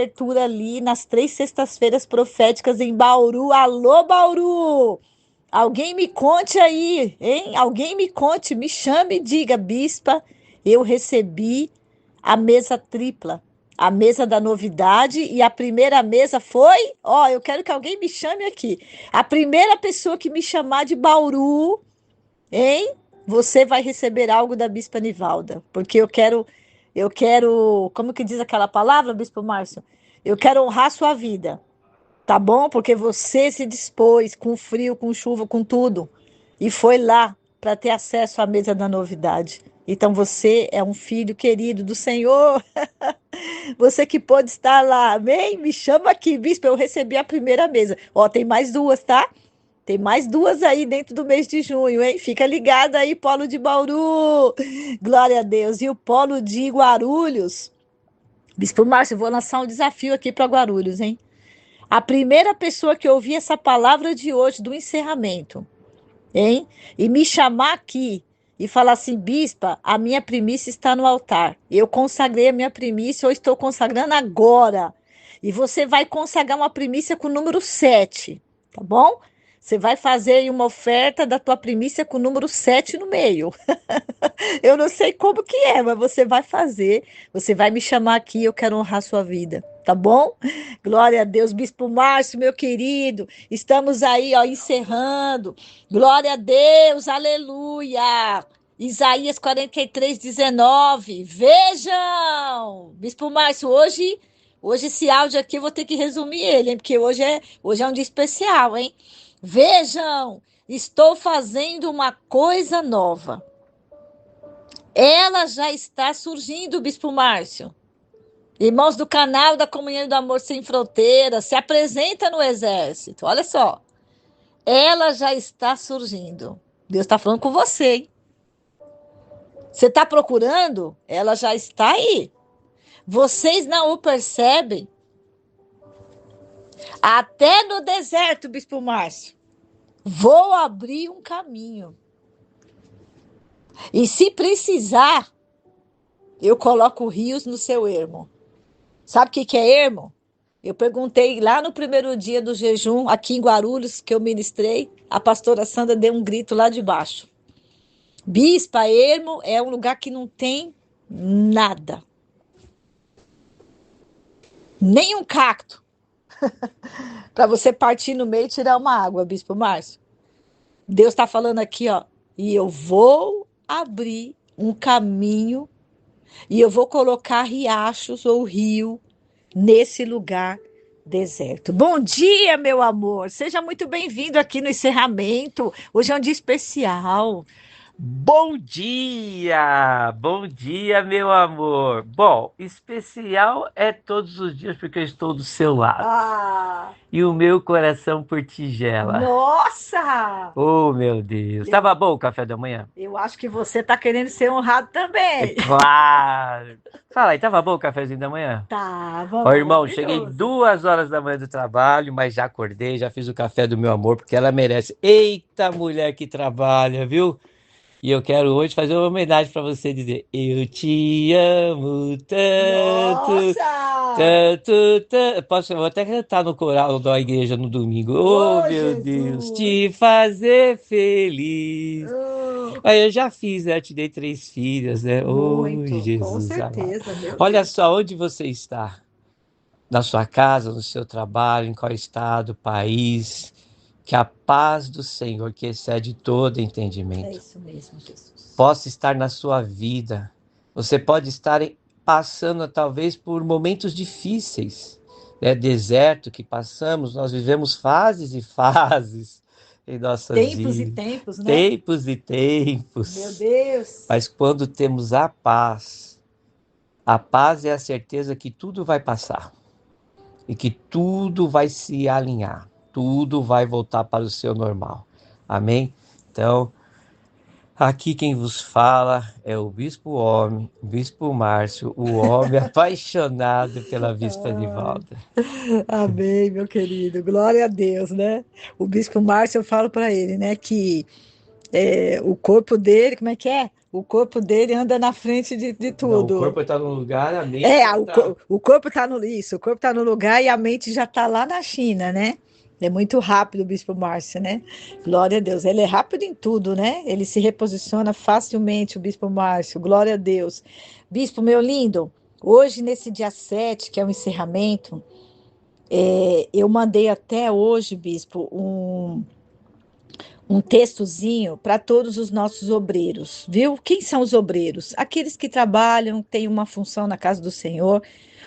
Abertura ali nas 3 sextas-feiras proféticas em Bauru. Alô, Bauru! Alguém me conte aí, hein? Alguém me conte, me chame e diga, bispa, eu recebi a mesa tripla, a mesa da novidade, e a primeira mesa foi, ó, eu quero que alguém me chame aqui. A primeira pessoa que me chamar de Bauru, hein? Você vai receber algo da bispa Nivalda, porque eu quero, como que diz aquela palavra, bispo Márcio? Eu quero honrar sua vida. Tá bom? Porque você se dispôs com frio, com chuva, com tudo, e foi lá para ter acesso à mesa da novidade. Então você é um filho querido do Senhor. Você que pôde estar lá, amém? Me chama aqui, bispo. Eu recebi a primeira mesa. Ó, tem mais duas, tá? Tem mais duas aí dentro do mês de junho, hein? Fica ligado aí, Polo de Bauru. Glória a Deus. E o Polo de Guarulhos. Bispo Márcio, eu vou lançar um desafio aqui para Guarulhos, hein? A primeira pessoa que ouvir essa palavra de hoje, do encerramento, hein? E me chamar aqui e falar assim, bispa, a minha primícia está no altar. Eu consagrei a minha primícia, eu estou consagrando agora. E você vai consagrar uma primícia com o número 7, tá bom? Você vai fazer aí uma oferta da tua primícia com o número 7 no meio. Eu não sei como que é, mas você vai fazer. Você vai me chamar aqui, eu quero honrar sua vida, tá bom? Glória a Deus, Bispo Márcio, meu querido. Estamos aí, ó, encerrando. Glória a Deus, aleluia. Isaías 43:19. Vejam! Bispo Márcio, hoje esse áudio aqui eu vou ter que resumir ele, hein? Porque hoje é um dia especial, hein? Vejam, estou fazendo uma coisa nova. Ela já está surgindo, Bispo Márcio. Irmãos do canal da Comunhão do Amor Sem Fronteiras, se apresenta no exército. Olha só. Ela já está surgindo. Deus está falando com você, hein? Você está procurando? Ela já está aí. Vocês não o percebem? Até no deserto, Bispo Márcio. Vou abrir um caminho. E se precisar, eu coloco rios no seu ermo. Sabe o que é ermo? Eu perguntei lá no primeiro dia do jejum, aqui em Guarulhos, que eu ministrei, a pastora Sandra deu um grito lá de baixo. Bispa, ermo é um lugar que não tem nada. Nem um cacto. Para você partir no meio e tirar uma água, Bispo Márcio. Deus está falando aqui, ó. E eu vou abrir um caminho e eu vou colocar riachos ou rio nesse lugar deserto. Bom dia, meu amor. Seja muito bem-vindo aqui no encerramento. Hoje é um dia especial. Bom dia, meu amor. Bom, especial é todos os dias porque eu estou do seu lado Ah, e o meu coração por tigela. nossa! Oh, meu Deus. Eu, Tava bom o café da manhã? eu acho que você está querendo ser honrado É também. claro. Fala aí, tava bom o cafezinho da manhã? Tava Ó, irmão, cheguei maravilhoso. 2 horas da manhã do trabalho, mas já acordei, já fiz o café do meu amor porque ela merece. Eita, mulher que trabalha, viu? E eu quero hoje fazer uma homenagem para você dizer: eu te amo tanto, Nossa! tanto, tanto. Posso, eu vou até cantar no coral da igreja no domingo. Oh, Oh, meu Deus, Jesus! te fazer feliz. Oh, Aí eu já fiz, né? Eu te dei 3 filhas, né? Oh, muito, com Jesus amado. certeza, meu Olha Deus. só onde você está. Na sua casa, no seu trabalho, em qual estado, país. Que a paz do Senhor, que excede todo É entendimento, isso mesmo, Jesus. possa estar na sua vida. Você pode estar passando talvez por momentos difíceis, né? Deserto que passamos, nós vivemos fases e fases em nossas Tempos e vidas, tempos, né? tempos e Meu tempos. Deus. Mas quando temos a paz é a certeza que tudo vai passar e que tudo vai se alinhar, tudo vai voltar para o seu normal. Amém? Então, aqui quem vos fala é o Bispo Homem, o Bispo Márcio, o homem apaixonado pela Bispa Ai, Nivalda. amém, meu querido. Glória a Deus, né? O Bispo Márcio, eu falo para ele, né, que O corpo dele, como é que é? O corpo dele anda na frente de Não, o tudo. corpo está no lugar, a mente está. O corpo está no isso, o corpo está no lugar e a mente já está lá na China, né? É muito rápido o Bispo Márcio, né? Glória a Deus. Ele é rápido em tudo, né? Ele se reposiciona facilmente, o Bispo Márcio. Glória a Deus. Bispo, meu lindo, hoje, nesse dia 7, que é o encerramento, eu mandei até hoje, Bispo, um textozinho para todos os nossos obreiros, viu? Quem são os obreiros? Aqueles que trabalham, têm uma função na casa do Senhor.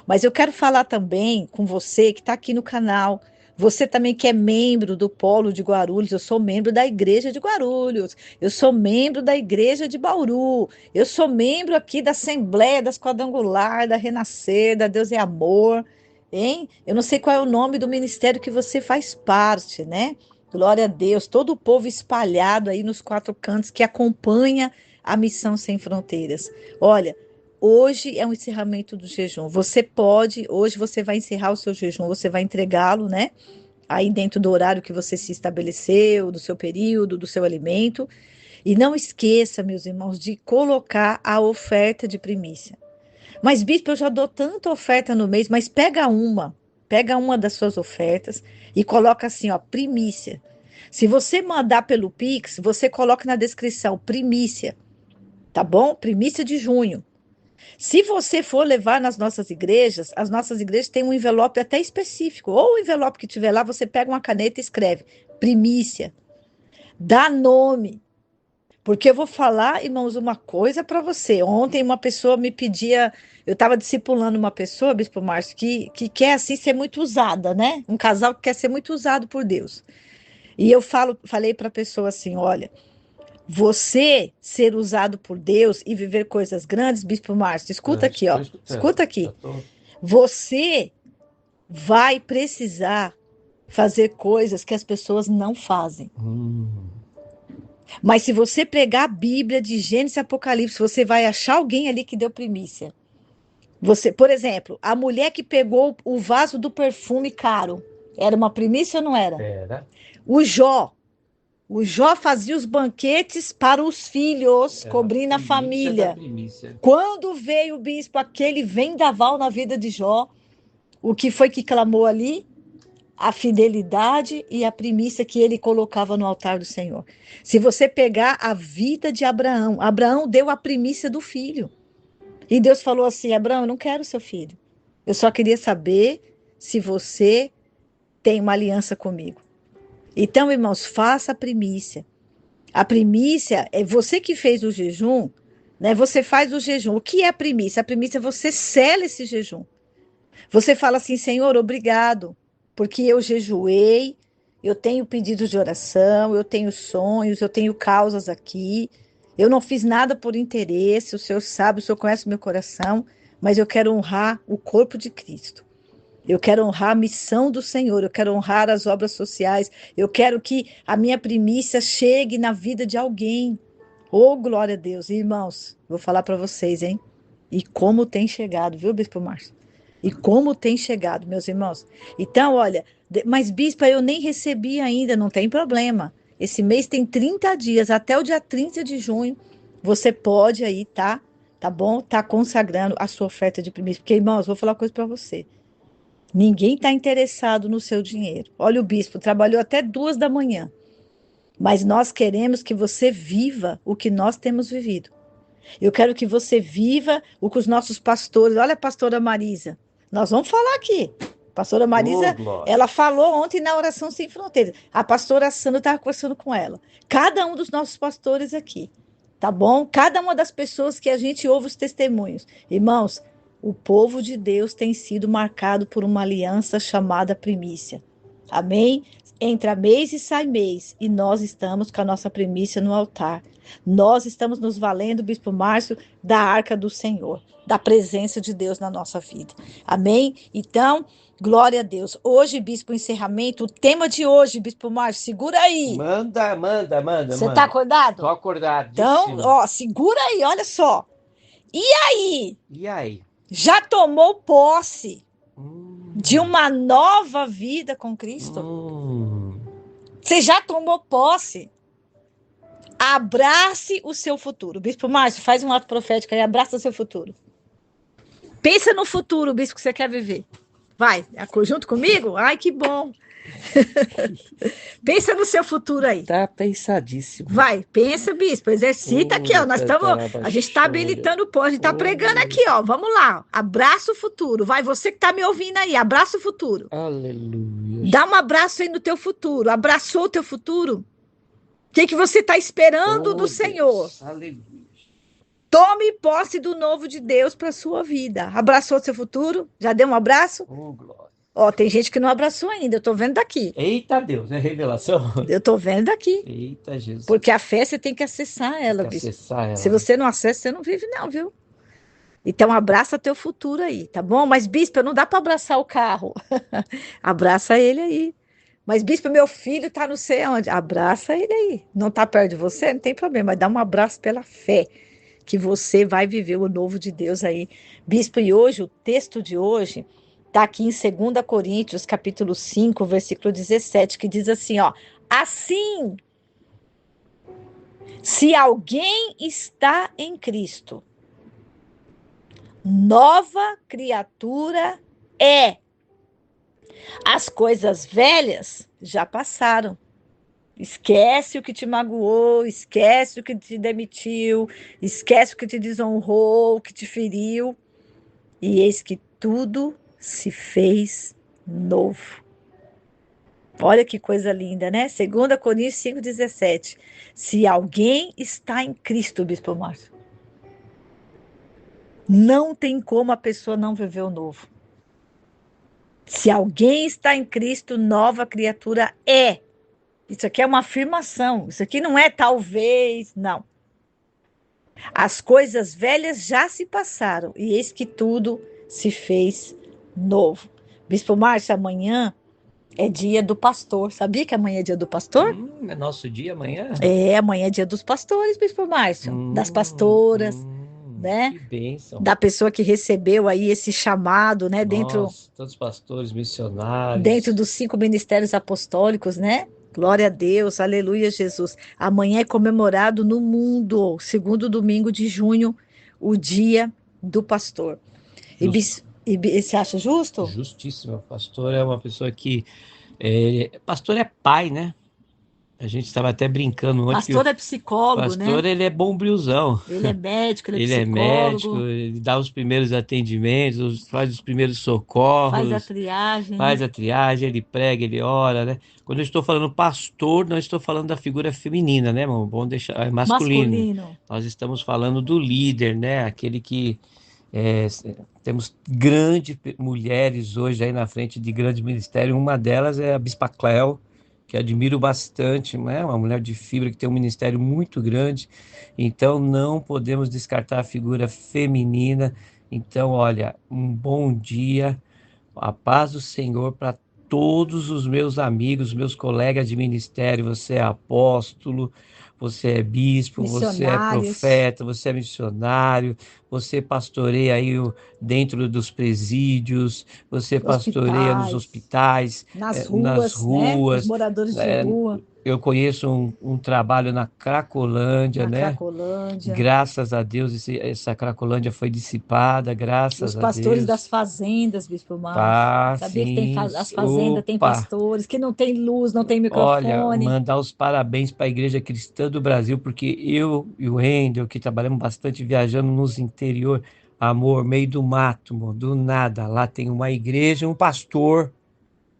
Mas eu quero falar também com você que está aqui no canal. Você também que é membro do Polo de Guarulhos, eu sou membro da Igreja de Guarulhos, eu sou membro da Igreja de Bauru, eu sou membro aqui da Assembleia das Quadrangular, da Renascer, da Deus é Amor, hein? Eu não sei qual é o nome do ministério que você faz parte, né? Glória a Deus, todo o povo espalhado aí nos quatro cantos que acompanha a Missão Sem Fronteiras. Olha, hoje é um encerramento do jejum. Hoje você vai encerrar o seu jejum, você vai entregá-lo, né? Aí dentro do horário que você se estabeleceu, do seu período, do seu alimento. E não esqueça, meus irmãos, de colocar a oferta de primícia. Mas, bispo, eu já dou tanta oferta no mês, mas pega uma das suas ofertas e coloca assim, ó, primícia. Se você mandar pelo Pix, você coloca na descrição primícia, tá bom? Primícia de junho. Se você for levar nas nossas igrejas, as nossas igrejas têm um envelope até específico. Ou o envelope que tiver lá, você pega uma caneta e escreve primícia, dá nome. Porque eu vou falar, irmãos, uma coisa para você. Ontem uma pessoa me pedia, eu estava discipulando uma pessoa, Bispo Márcio, que quer assim ser muito usada, né? Um casal que quer ser muito usado por Deus. E eu falei para a pessoa assim: olha, você ser usado por Deus e viver coisas grandes, Bispo Márcio, escuta aqui, Estou ó. escutando. Escuta Já aqui. tô... Você vai precisar fazer coisas que as pessoas não fazem. Hum, Mas se você pregar a Bíblia de Gênesis e Apocalipse, você vai achar alguém ali que deu primícia. Você, por exemplo, a mulher que pegou o vaso do perfume caro, era uma primícia ou não era? era. O Jó, o Jó fazia os banquetes para os filhos, Era a cobrindo a primícia da família. primícia. Quando veio o bispo, aquele vendaval na vida de Jó, o que foi que clamou ali? A fidelidade e a primícia que ele colocava no altar do Senhor. Se você pegar a vida de Abraão, Abraão deu a primícia do filho. E Deus falou assim: Abraão, eu não quero seu filho. Eu só queria saber se você tem uma aliança comigo. Então, irmãos, faça a primícia. A primícia é você que fez o jejum, né? Você faz o jejum. O que é a primícia? A primícia é você sela esse jejum. Você fala assim, Senhor, obrigado, porque eu jejuei, eu tenho pedidos de oração, eu tenho sonhos, eu tenho causas aqui. Eu não fiz nada por interesse, o Senhor sabe, o Senhor conhece o meu coração, mas eu quero honrar o corpo de Cristo. Eu quero honrar a missão do Senhor, eu quero honrar as obras sociais, eu quero que a minha primícia chegue na vida de alguém. Oh, glória a Deus. E, irmãos, vou falar para vocês, hein? E como tem chegado, viu, Bispo Márcio? E como tem chegado, meus irmãos. Então, olha, mas, Bispa, eu nem recebi ainda, não tem problema. Esse mês tem 30 dias, até o dia 30 de junho, você pode aí, tá bom? Tá consagrando a sua oferta de primícia. Porque, irmãos, vou falar uma coisa para você. Ninguém está interessado no seu dinheiro. Olha, o bispo trabalhou até 2 da manhã, mas nós queremos que você viva o que nós temos vivido. Eu quero que você viva o que os nossos pastores. Olha a pastora Marisa. Nós vamos falar aqui. A pastora Ô, Marisa, glória. ela falou ontem na Oração Sem Fronteiras. A pastora Sandra estava conversando com ela. Cada um dos nossos pastores aqui, tá bom? Cada uma das pessoas que a gente ouve os testemunhos. Irmãos, o povo de Deus tem sido marcado por uma aliança chamada primícia. Amém? Entra mês e sai mês, e nós estamos com a nossa primícia no altar. Nós estamos nos valendo, Bispo Márcio, da arca do Senhor, da presença de Deus na nossa vida. Amém? Então, glória a Deus. Hoje, Bispo, encerramento, o tema de hoje, Bispo Márcio, segura aí. Manda, manda, manda, Você está manda. Tô acordado? Então, acordadíssimo. ó, segura aí, olha só. E aí, E aí? já tomou posse de Hum, uma nova vida com Cristo? hum. Você já tomou posse? A Abrace o seu futuro. Bispo Márcio, faz um ato profético aí, abraça o seu futuro. Pensa no futuro, bispo, que você quer viver. Vai, junto comigo? Ai, que bom. Pensa no seu futuro aí. Tá pensadíssimo. Vai, pensa, bispo, exercita aqui, ó. A gente está habilitando o povo, a gente está pregando aqui, ó. Vamos lá, abraça o futuro. Vai, você que está me ouvindo aí, abraça o futuro. Aleluia. Dá um abraço aí no teu futuro. Abraçou o teu futuro? O que você está esperando do Senhor? Aleluia. Tome posse do novo de Deus para sua vida. Abraçou o seu futuro? Já deu um abraço? Oh, glória. Ó, tem gente que não abraçou ainda, eu tô vendo daqui. Eita Deus, é revelação? Eu tô vendo daqui. Eita Jesus. Porque a fé você tem que acessar ela, bispo. Acessar ela. Se você não acessa, você não vive não, viu? Então abraça teu futuro aí, tá bom? Mas bispo, não dá para abraçar o carro. Abraça ele aí. Mas bispo, meu filho tá não sei onde. Abraça ele aí. Não tá perto de você, não tem problema, mas dá um abraço pela fé que você vai viver o novo de Deus aí. Bispo, e hoje o texto de hoje está aqui em 2 Coríntios, capítulo 5, versículo 17, que diz assim, ó: assim, se alguém está em Cristo, nova criatura é. As coisas velhas já passaram. Esquece o que te magoou, esquece o que te demitiu, esquece o que te desonrou, o que te feriu. E eis que tudo se fez novo. Olha que coisa linda, né? 2 Coríntios 5,17. Se alguém está em Cristo, Bispo Márcio, não tem como a pessoa não viver o novo. Se alguém está em Cristo, nova criatura é. Isso aqui é uma afirmação. Isso aqui não é talvez, não. As coisas velhas já se passaram e eis que tudo se fez novo. Bispo Márcio, amanhã é dia do pastor. Sabia que amanhã é dia do pastor? É nosso dia amanhã? É, amanhã é dia dos pastores, Bispo Márcio. Das pastoras, né? Que bênção. Da pessoa que recebeu aí esse chamado, né? Nossa, todos os pastores, missionários. Dentro dos 5 ministérios apostólicos, né? Glória a Deus, aleluia, Jesus. Amanhã é comemorado no mundo, segundo domingo de junho, o dia do pastor. E você acha justo? Justíssimo. O pastor é uma pessoa que... pastor é pai, né? A gente estava até brincando ontem. Pastor é psicólogo, pastor, né? ele é bombriozão. Ele é médico, ele é Ele é psicólogo. médico, ele dá os primeiros atendimentos, faz os primeiros socorros. Faz a triagem. Faz a triagem, ele prega, ele ora, né? Quando eu estou falando pastor, não estou falando da figura feminina, né, irmão? Bom deixar, é masculino. Nós estamos falando do líder, né? Aquele que temos grandes mulheres hoje aí na frente de grandes ministérios. Uma delas é a Bispa Cléo, que admiro bastante, né? Uma mulher de fibra que tem um ministério muito grande. Então não podemos descartar a figura feminina. Então, olha, um bom dia, a paz do Senhor para todos os meus amigos, meus colegas de ministério. Você é apóstolo, você é bispo, você é profeta, você é missionário, você pastoreia aí dentro dos presídios, você pastoreia nos hospitais, nas ruas, né? Os moradores de rua. Eu conheço um trabalho na Cracolândia, né? Cracolândia. Graças a Deus, essa Cracolândia foi dissipada, graças a Deus. Os pastores das fazendas, Bispo Márcio. Sabia que tem as fazendas, tem pastores que não tem luz, não tem microfone. Olha, mandar os parabéns para a Igreja Cristã do Brasil, porque eu e o Wendel, que trabalhamos bastante viajando nos interior, amor, meio do mato, do nada. Lá tem uma igreja, um pastor.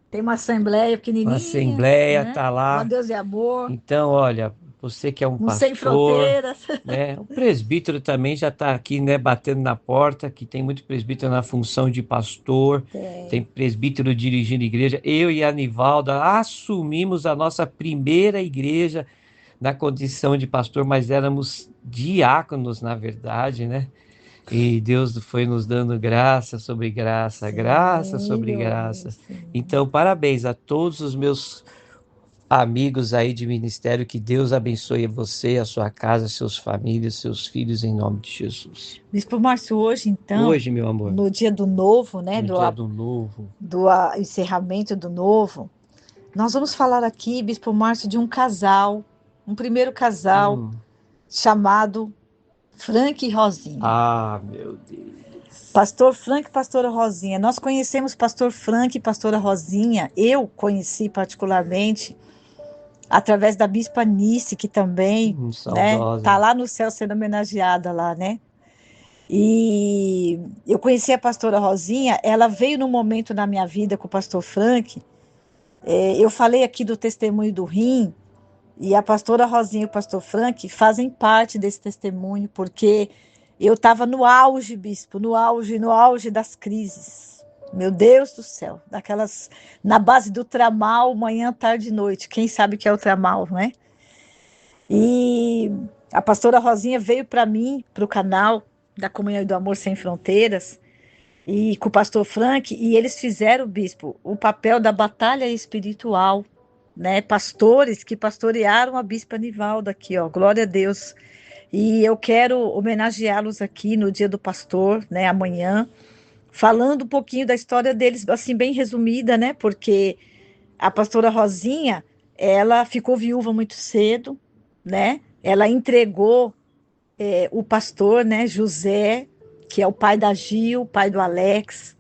Tem uma assembleia pequenininha. Uma assembleia, né? Tá lá. Uma Deus é amor. Então, olha, você que é um pastor, sem fronteiras. Né? O presbítero também já está aqui, né, batendo na porta, que tem muito presbítero na função de pastor, tem presbítero dirigindo igreja. Eu e a Nivalda assumimos a nossa primeira igreja na condição de pastor, mas éramos diáconos, na verdade, né? E Deus foi nos dando graça sobre graça, graça sobre graça. Então, parabéns a todos os meus amigos aí de ministério, que Deus abençoe você, a sua casa, seus famílias, seus filhos, em nome de Jesus. Bispo Márcio, hoje então, meu amor, no dia do novo, né, no dia do novo, do encerramento do novo, nós vamos falar aqui, Bispo Márcio, de um casal um primeiro casal chamado Frank e Rosinha. Ah, meu Deus. Pastor Frank e pastora Rosinha. Nós conhecemos pastor Frank e pastora Rosinha. Eu conheci particularmente através da Bispa Nice, que também, né, tá Saudosa. lá no céu sendo homenageada lá, né? E eu conheci a pastora Rosinha, ela veio num momento na minha vida com o pastor Frank. Eu falei aqui do testemunho do rim, e a pastora Rosinha e o pastor Frank fazem parte desse testemunho, porque eu estava no auge, bispo, no auge das crises. Meu Deus do céu, daquelas na base do tramal, manhã, tarde e noite. Quem sabe o que é o tramal, né? E a pastora Rosinha veio para mim, para o canal da Comunhão do Amor Sem Fronteiras, e com o pastor Frank, e eles fizeram, bispo, o papel da batalha espiritual, né? Pastores que pastorearam a Bispa Nivalda aqui, ó, glória a Deus. E eu quero homenageá-los aqui no Dia do Pastor, né, amanhã, falando um pouquinho da história deles, assim, bem resumida, né? Porque a pastora Rosinha, ela ficou viúva muito cedo, né? Ela entregou o pastor, né, José, que é o pai da Gil, pai do Alex.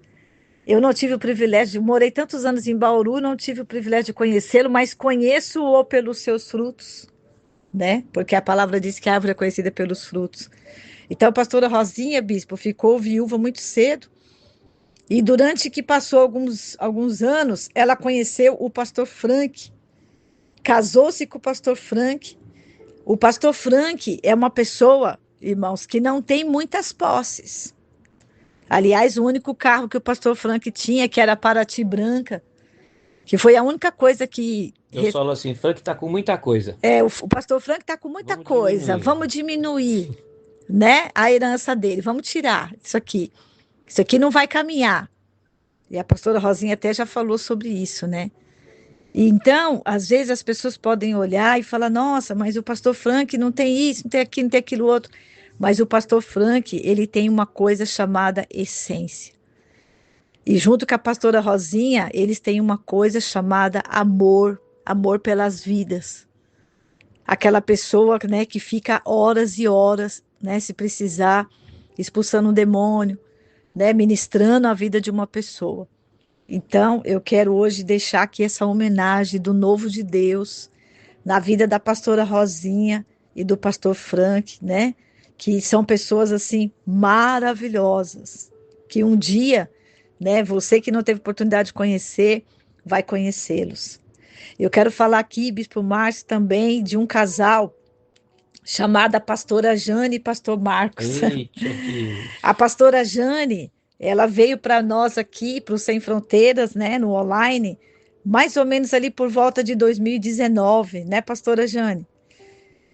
Eu não tive o privilégio, morei tantos anos em Bauru, não tive o privilégio de conhecê-lo, mas conheço-o pelos seus frutos, né? Porque a palavra diz que a árvore é conhecida pelos frutos. Então, a pastora Rosinha, bispo, ficou viúva muito cedo. E durante que passou alguns anos, ela conheceu o pastor Frank, casou-se com o pastor Frank. O pastor Frank é uma pessoa, irmãos, que não tem muitas posses. Aliás, o único carro que o pastor Frank tinha, que era a Paraty branca, que foi a única coisa que. Eu falo assim, Frank tá com muita coisa. O pastor Frank está com muita Vamos coisa, diminuir. vamos diminuir, né, a herança dele, vamos tirar isso aqui. Isso aqui não vai caminhar. E a pastora Rosinha até já falou sobre isso, né? E então, às vezes as pessoas podem olhar e falar: nossa, mas o pastor Frank não tem isso, não tem aquilo, não tem aquilo outro. Mas o pastor Frank, ele tem uma coisa chamada essência. E junto com a pastora Rosinha, eles têm uma coisa chamada amor, amor pelas vidas. Aquela pessoa, né, que fica horas e horas, né, se precisar, expulsando um demônio, né, ministrando a vida de uma pessoa. Então, eu quero hoje deixar aqui essa homenagem do novo de Deus na vida da pastora Rosinha e do pastor Frank, né, que são pessoas assim maravilhosas, que um dia, né, você que não teve oportunidade de conhecer, vai conhecê-los. Eu quero falar aqui, Bispo Márcio, também de um casal chamado pastora Jane e pastor Marcos. Eita, Deus. A pastora Jane, ela veio para nós aqui, para o Sem Fronteiras, né, no online, mais ou menos ali por volta de 2019, né, pastora Jane?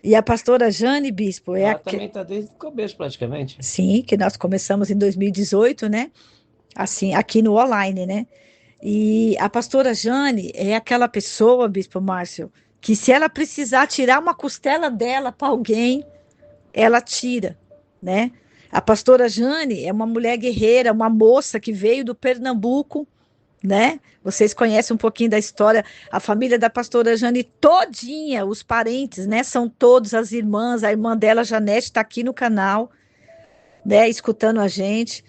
E a pastora Jane, bispo, Ela também tá desde o começo, praticamente. Sim, que nós começamos em 2018, né? Assim, aqui no online, né? E a pastora Jane é aquela pessoa, bispo Márcio, que se ela precisar tirar uma costela dela para alguém, ela tira, né? A pastora Jane é uma mulher guerreira, uma moça que veio do Pernambuco, né? Vocês conhecem um pouquinho da história, a família da pastora Jane todinha, os parentes, né? São todos as irmãs, a irmã dela, Janete, está aqui no canal, né? Escutando a gente.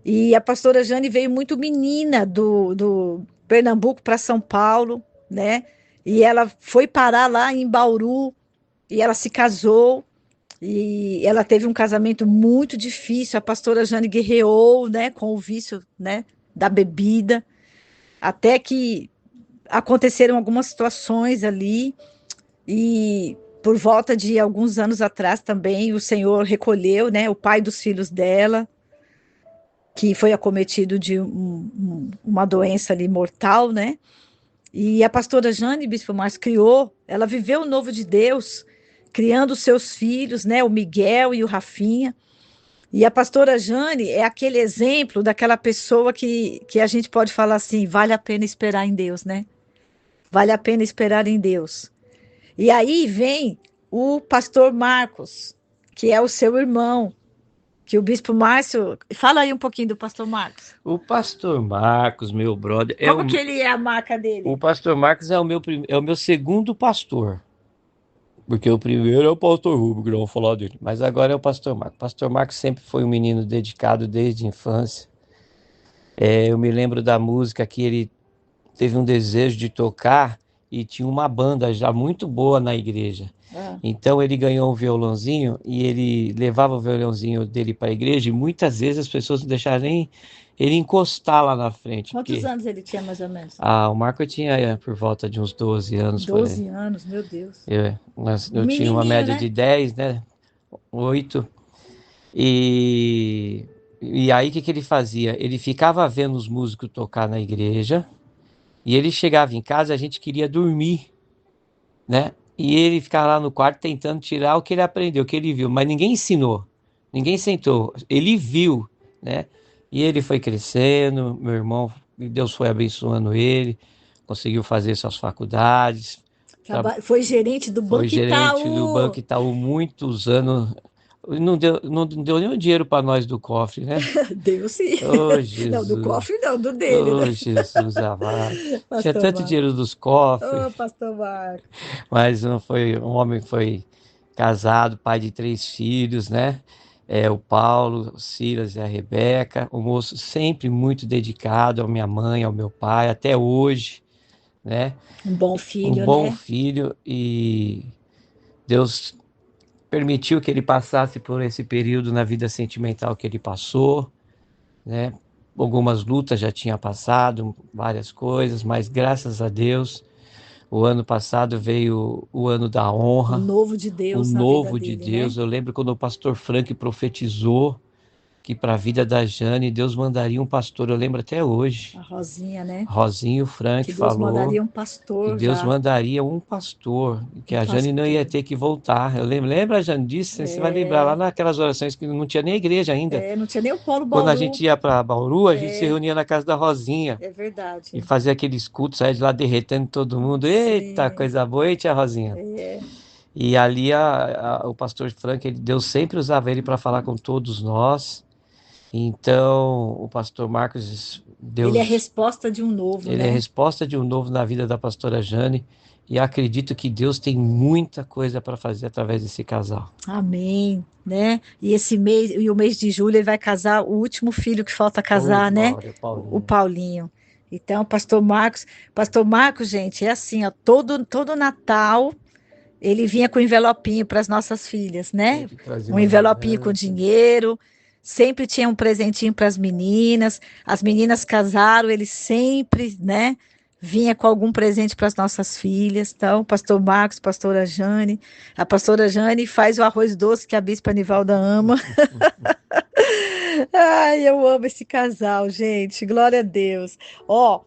E a pastora Jane veio muito menina do Pernambuco para São Paulo, né? E ela foi parar lá em Bauru e ela se casou. E ela teve um casamento muito difícil. A pastora Jane guerreou, né, com o vício, né, da bebida, até que aconteceram algumas situações ali. E por volta de alguns anos atrás também, o Senhor recolheu, né, o pai dos filhos dela, que foi acometido de uma doença ali mortal, né? E a pastora Jane Bispo Márcio criou, ela viveu o novo de Deus, criando os seus filhos, né? O Miguel e o Rafinha. E a pastora Jane é aquele exemplo daquela pessoa que a gente pode falar assim: vale a pena esperar em Deus, né? Vale a pena esperar em Deus. E aí vem o pastor Marcos, que é o seu irmão, que o Bispo Márcio. Fala aí um pouquinho do pastor Marcos. O pastor Marcos, meu brother, Que ele é a marca dele? o pastor Marcos é o meu segundo pastor. Porque o primeiro é o pastor Rubio, que não vou falar dele. Mas agora é o pastor Marco. O pastor Marco sempre foi um menino dedicado desde a infância. Eu me lembro da música que ele teve um desejo de tocar e tinha uma banda já muito boa na igreja. Ah, Então ele ganhou um violãozinho e ele levava o violãozinho dele para a igreja e muitas vezes as pessoas não deixavam nem ele encostar lá na frente, quantos porque anos ele tinha mais ou menos? o Marco tinha por volta de uns 12 anos por aí. 12 anos, meu Deus. Eu tinha uma Menininho, média né? de 10, né? 8. E, e aí o que que ele fazia? Ele ficava vendo os músicos tocar na igreja e ele chegava em casa e a gente queria dormir, né? E ele ficava lá no quarto tentando tirar o que ele aprendeu, o que ele viu, mas ninguém ensinou, ninguém sentou, ele viu, né? E ele foi crescendo, meu irmão, e Deus foi abençoando ele, conseguiu fazer suas faculdades, Foi gerente do foi Banco gerente do Banco Itaú. Itaú muitos anos, não deu nenhum dinheiro para nós do cofre, né? Deu sim. Oh, Não, do Jesus. cofre não, do dele, né? Oh, Jesus amado. Tinha Pastor tanto Marco. dinheiro dos cofres. Ô, Pastor Marco. Mas não foi um homem que foi casado, pai de 3 filhos, né? O Paulo, o Silas e a Rebeca, um moço sempre muito dedicado à minha mãe, ao meu pai, até hoje, né? Um bom Um filho, bom né? filho e Deus permitiu que ele passasse por esse período na vida sentimental que ele passou, né? Algumas lutas já tinha passado, várias coisas, mas graças a Deus, o ano passado veio o ano da O honra, novo de o Deus na vida novo de dele, né? Deus. Eu lembro quando o pastor Frank profetizou que para a vida da Jane Deus mandaria um pastor. Eu lembro até hoje. A Rosinha, né? Rosinho Que Frank Deus falou mandaria um que pastor Deus já. mandaria um pastor, que Um a Jane não ia pastor. ter que voltar. Eu lembro, lembra, Jane, disso? Você vai lembrar lá É, naquelas orações que não tinha nem igreja ainda. não tinha nem o Polo Quando a Bauru. gente ia para Bauru, a gente se É, reunia na casa da Rosinha é e verdade. fazia aqueles cultos, saía de lá derretendo todo mundo. Eita, Sim. coisa boa, e tia Rosinha? É. E ali o pastor Frank, Deus sempre usava ele para falar com todos nós. Então, o pastor Marcos, Ele é a Deus, resposta de um novo, ele é a né? resposta de um novo na vida da pastora Jane. E acredito que Deus tem muita coisa para fazer através desse casal. Amém, né? E esse mês, e o mês de julho, ele vai casar o último filho que falta Oi, casar, né? Glória, O Paulinho. Paulinho. Então, Pastor Marcos, gente, é assim, ó, todo Natal ele vinha com envelopinho para as nossas filhas, né? Sempre trazia Um uma envelopinho com lembrança. dinheiro, sempre tinha um presentinho para as meninas. As meninas casaram, ele sempre, né? Vinha com algum presente para as nossas filhas. Então, Pastor Marcos, Pastora Jane. A Pastora Jane faz o arroz doce que a Bispa Nivalda ama. Ai, eu amo esse casal, gente. Glória a Deus. Ó,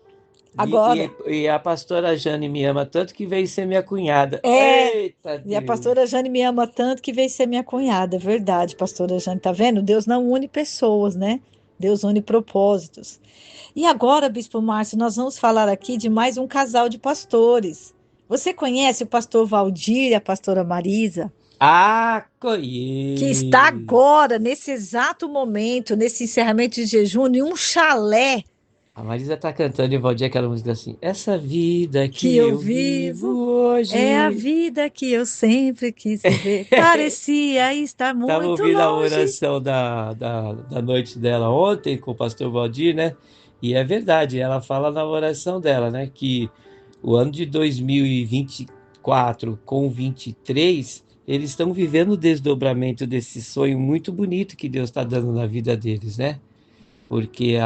agora. E a pastora Jane me ama tanto que veio ser minha cunhada. É, Eita e a Deus! pastora Jane me ama tanto que veio ser minha cunhada, é verdade, pastora Jane, tá vendo? Deus não une pessoas, né? Deus une propósitos. E agora, Bispo Márcio, nós vamos falar aqui de mais um casal de pastores. Você conhece o pastor Valdir e a pastora Marisa? Ah, Que está conheço! agora, nesse exato momento, nesse encerramento de jejum, em um chalé A Marisa tá cantando e Valdir aquela música assim. Essa vida que que eu eu vivo vivo. É a hoje. vida que eu sempre quis viver. Parecia estar Tava muito ouvindo a longe. oração da noite dela ontem com o pastor Valdir, né? E é verdade, ela fala na oração dela, né? Que o ano de 2024 com 23, eles estão vivendo o desdobramento desse sonho muito bonito que Deus está dando na vida deles, né? Porque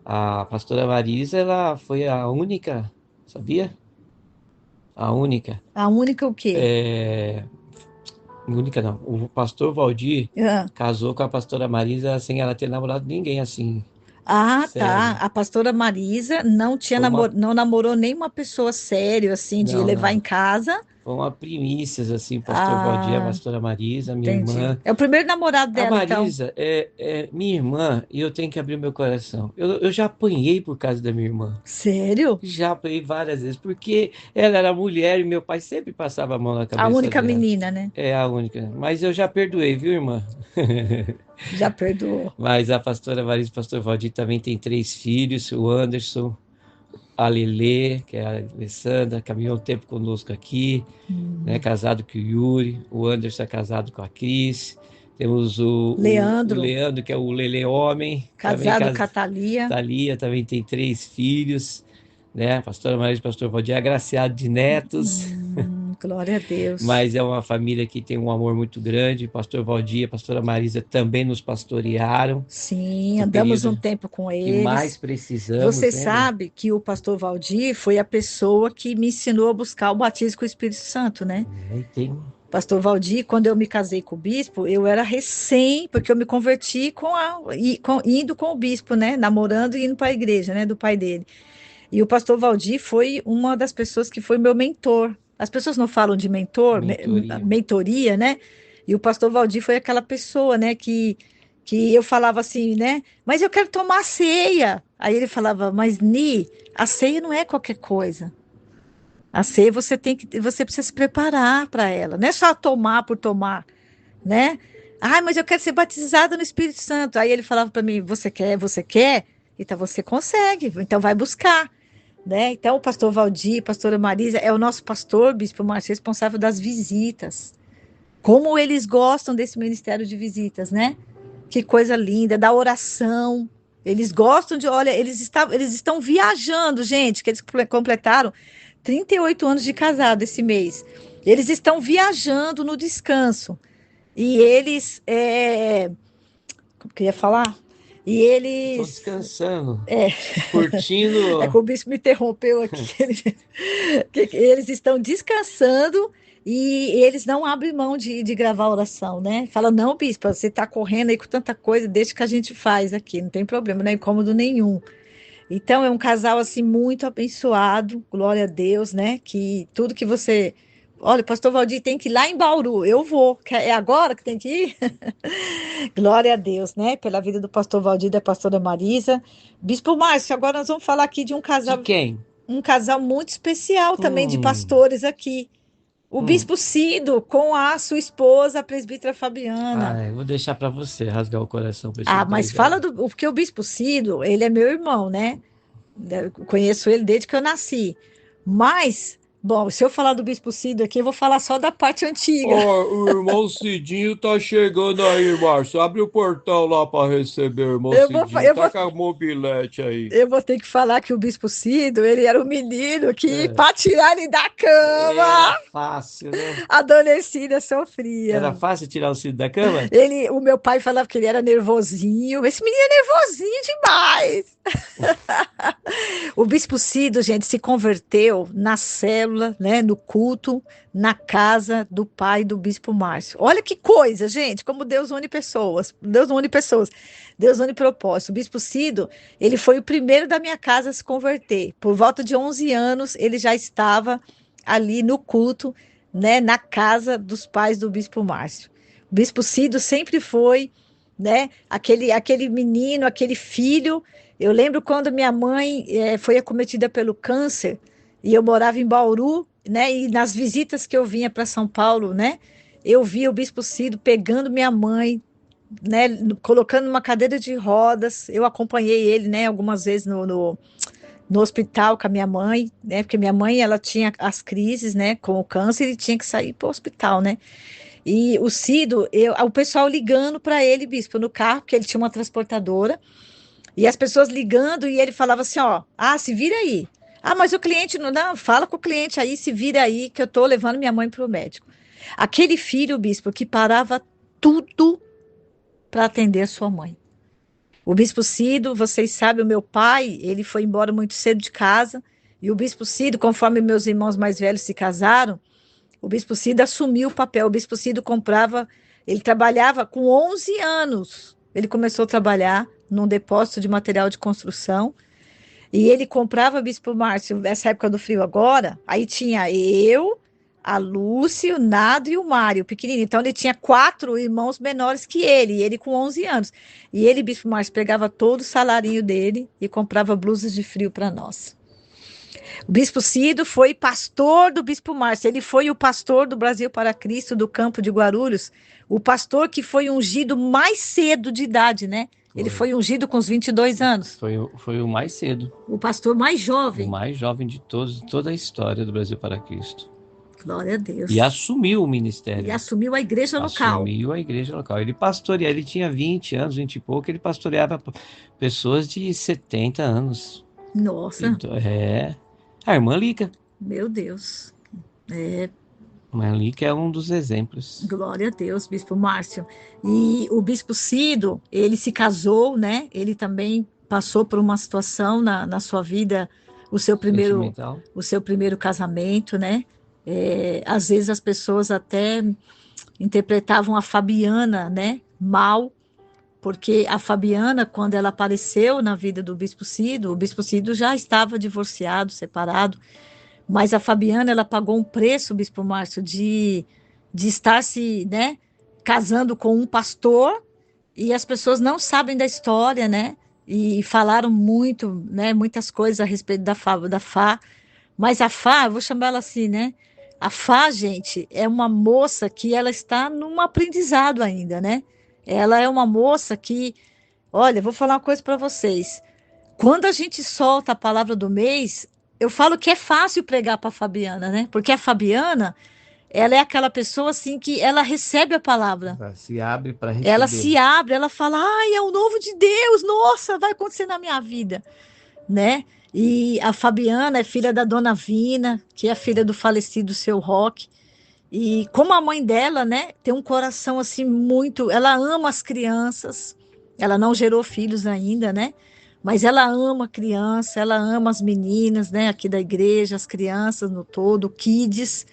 a pastora Marisa, ela foi a única, sabia? A única. A única o quê? Única não. O pastor Valdir Ah, casou com a pastora Marisa sem ela ter namorado ninguém assim. tá. Sério. A pastora Marisa não tinha Foi uma. não namorou nenhuma pessoa sério, assim, de Não, levar em não. casa. Foi uma primícia, assim, pastor Valdir, a Ah, pastora Marisa, minha entendi. irmã. É o primeiro namorado A dela, então. Marisa é minha irmã e eu tenho que abrir meu coração. Eu já apanhei por causa da minha irmã. Sério? Já apanhei várias vezes, porque ela era mulher e meu pai sempre passava a mão na A cabeça única dela. menina, né? É a única. Mas eu já perdoei, viu, irmã? Já perdoou. Mas a pastora Marisa e o pastor Valdir também tem 3 filhos, o Anderson, a Lelê, que é a Alessandra, caminhou um tempo conosco aqui, né, casado com o Yuri, o Anderson é casado com a Cris, temos o Leandro, que é o Lelê Homem, casado com a Thalia. Thalia também tem 3 filhos, né, pastora Maria e pastor Valdir, agraciado de netos. Glória a Deus. Mas é uma família que tem um amor muito grande. Pastor Valdir, a pastora Marisa também nos pastorearam. Sim, andamos um tempo com eles. Que mais precisamos. Você sabe que o pastor Valdir foi a pessoa que me ensinou a buscar o batismo com o Espírito Santo, né? Pastor Valdir, quando eu me casei com o bispo, eu era porque eu me converti indo com o bispo, né? Namorando e indo para a igreja, né? Do pai dele. E o pastor Valdir foi uma das pessoas que foi meu mentor. As pessoas não falam de mentoria, né? E o pastor Valdir foi aquela pessoa, né, que eu falava assim, né? Mas eu quero tomar a ceia. Aí ele falava, mas Ni, a ceia não é qualquer coisa. A ceia você precisa se preparar para ela. Não é só tomar por tomar, né? Ah, mas eu quero ser batizada no Espírito Santo. Aí ele falava para mim, você quer? Você quer? Então você consegue. Então vai buscar. Né? Então, o pastor Valdir, a pastora Marisa, é o nosso pastor, bispo Márcio, responsável das visitas. Como eles gostam desse ministério de visitas, né? Que coisa linda, da oração. Eles gostam olha, eles estão viajando, gente, que eles completaram 38 anos de casado esse mês. Eles estão viajando no descanso. E eles, como que eu ia falar? E eles... Estão descansando, curtindo. É que o bispo me interrompeu aqui. Eles estão descansando e eles não abrem mão de gravar a oração, né? Fala, não, bispo, você está correndo aí com tanta coisa, deixa que a gente faz aqui, não tem problema, não é incômodo nenhum. Então, é um casal, assim, muito abençoado, glória a Deus, né? Que tudo que você... Olha, o pastor Valdir tem que ir lá em Bauru, eu vou. É agora que tem que ir? Glória a Deus, né? Pela vida do pastor Valdir e da pastora Marisa. Bispo Márcio, agora nós vamos falar aqui de um casal... De quem? Um casal muito especial também de pastores aqui. O Bispo Cido com a sua esposa, a presbítera Fabiana. Eu vou deixar para você rasgar o coração. Mas fala porque o Bispo Cido, ele é meu irmão, né? Eu conheço ele desde que eu nasci. Mas, bom, se eu falar do Bispo Cido aqui, eu vou falar só da parte antiga. O irmão Cidinho tá chegando aí, Márcio. Abre o portão lá para receber o irmão Cidinho. Tá com a mobilete aí. Eu vou ter que falar que o Bispo Cido, ele era um menino que, para tirar ele da cama... Era fácil, né? A adolescência sofria. Era fácil tirar o Cido da cama? O meu pai falava que ele era nervosinho. Esse menino é nervosinho demais. O Bispo Cido, gente, se converteu na célula, né, no culto, na casa do pai do Bispo Márcio. Olha que coisa, gente, como Deus une pessoas. Deus une pessoas. Deus une propósito. O Bispo Cido, ele foi o primeiro da minha casa a se converter. Por volta de 11 anos, ele já estava ali no culto, né, na casa dos pais do Bispo Márcio. O Bispo Cido sempre foi, né, aquele menino, aquele filho. Eu lembro quando minha mãe foi acometida pelo câncer e eu morava em Bauru, né, e nas visitas que eu vinha para São Paulo, né, eu via o Bispo Cido pegando minha mãe, né, colocando numa cadeira de rodas. Eu acompanhei ele, né, algumas vezes no hospital com a minha mãe, né? Porque minha mãe, ela tinha as crises, né? Com o câncer e tinha que sair para o hospital, né? E o Cido, o pessoal ligando para ele, bispo, no carro, porque ele tinha uma transportadora, e as pessoas ligando, e ele falava assim, ó, se vira aí. Mas o cliente não, fala com o cliente aí, se vira aí, que eu tô levando minha mãe para o médico. Aquele filho, bispo, que parava tudo para atender a sua mãe. O Bispo Cido, vocês sabem, o meu pai, ele foi embora muito cedo de casa, e o Bispo Cido, conforme meus irmãos mais velhos se casaram, o Bispo Cido assumiu o papel. O Bispo Cido ele trabalhava com 11 anos, ele começou a trabalhar num depósito de material de construção, e ele comprava, Bispo Márcio, nessa época do frio agora, aí tinha eu, a Lúcia, o Nado e o Mário, pequenininho. Então, ele tinha 4 irmãos menores que ele, e ele com 11 anos. E ele, Bispo Márcio, pegava todo o salarinho dele e comprava blusas de frio para nós. O Bispo Cido foi pastor do Bispo Márcio. Ele foi o pastor do Brasil para Cristo, do campo de Guarulhos. O pastor que foi ungido mais cedo de idade, né? Ele foi ungido com os 22 anos. Foi o mais cedo. O pastor mais jovem. O mais jovem de todos, toda a história do Brasil para Cristo. Glória a Deus. E assumiu o ministério. E assumiu a igreja local. Assumiu a igreja local. Ele pastoreava, ele tinha 20 anos, 20 e pouco, ele pastoreava pessoas de 70 anos. Nossa. Então, a irmã Lica. Meu Deus. A irmã Lica é um dos exemplos. Glória a Deus, Bispo Márcio. E o Bispo Cido, ele se casou, né? Ele também passou por uma situação na sua vida, o seu primeiro casamento, né? Às vezes as pessoas até interpretavam a Fabiana, né, mal, porque a Fabiana, quando ela apareceu na vida do Bispo Cido, o Bispo Cido já estava divorciado, separado, mas a Fabiana, ela pagou um preço, Bispo Márcio, de estar se, né, casando com um pastor, e as pessoas não sabem da história, né, e falaram muito, né, muitas coisas a respeito da Fá, mas a Fá, eu vou chamar ela assim, né, a Fá, gente, é uma moça que ela está num aprendizado ainda, né? Ela é uma moça que, olha, vou falar uma coisa para vocês. Quando a gente solta a palavra do mês, eu falo que é fácil pregar para a Fabiana, né? Porque a Fabiana, ela é aquela pessoa assim que ela recebe a palavra. Ela se abre para receber. Ela se abre, ela fala: "Ai, é o novo de Deus, nossa, vai acontecer na minha vida", né? E a Fabiana é filha da Dona Vina, que é filha do falecido Seu Roque. E como a mãe dela, né, tem um coração assim muito, ela ama as crianças. Ela não gerou filhos ainda, né? Mas ela ama a criança, ela ama as meninas, né, aqui da igreja, as crianças no todo, kids.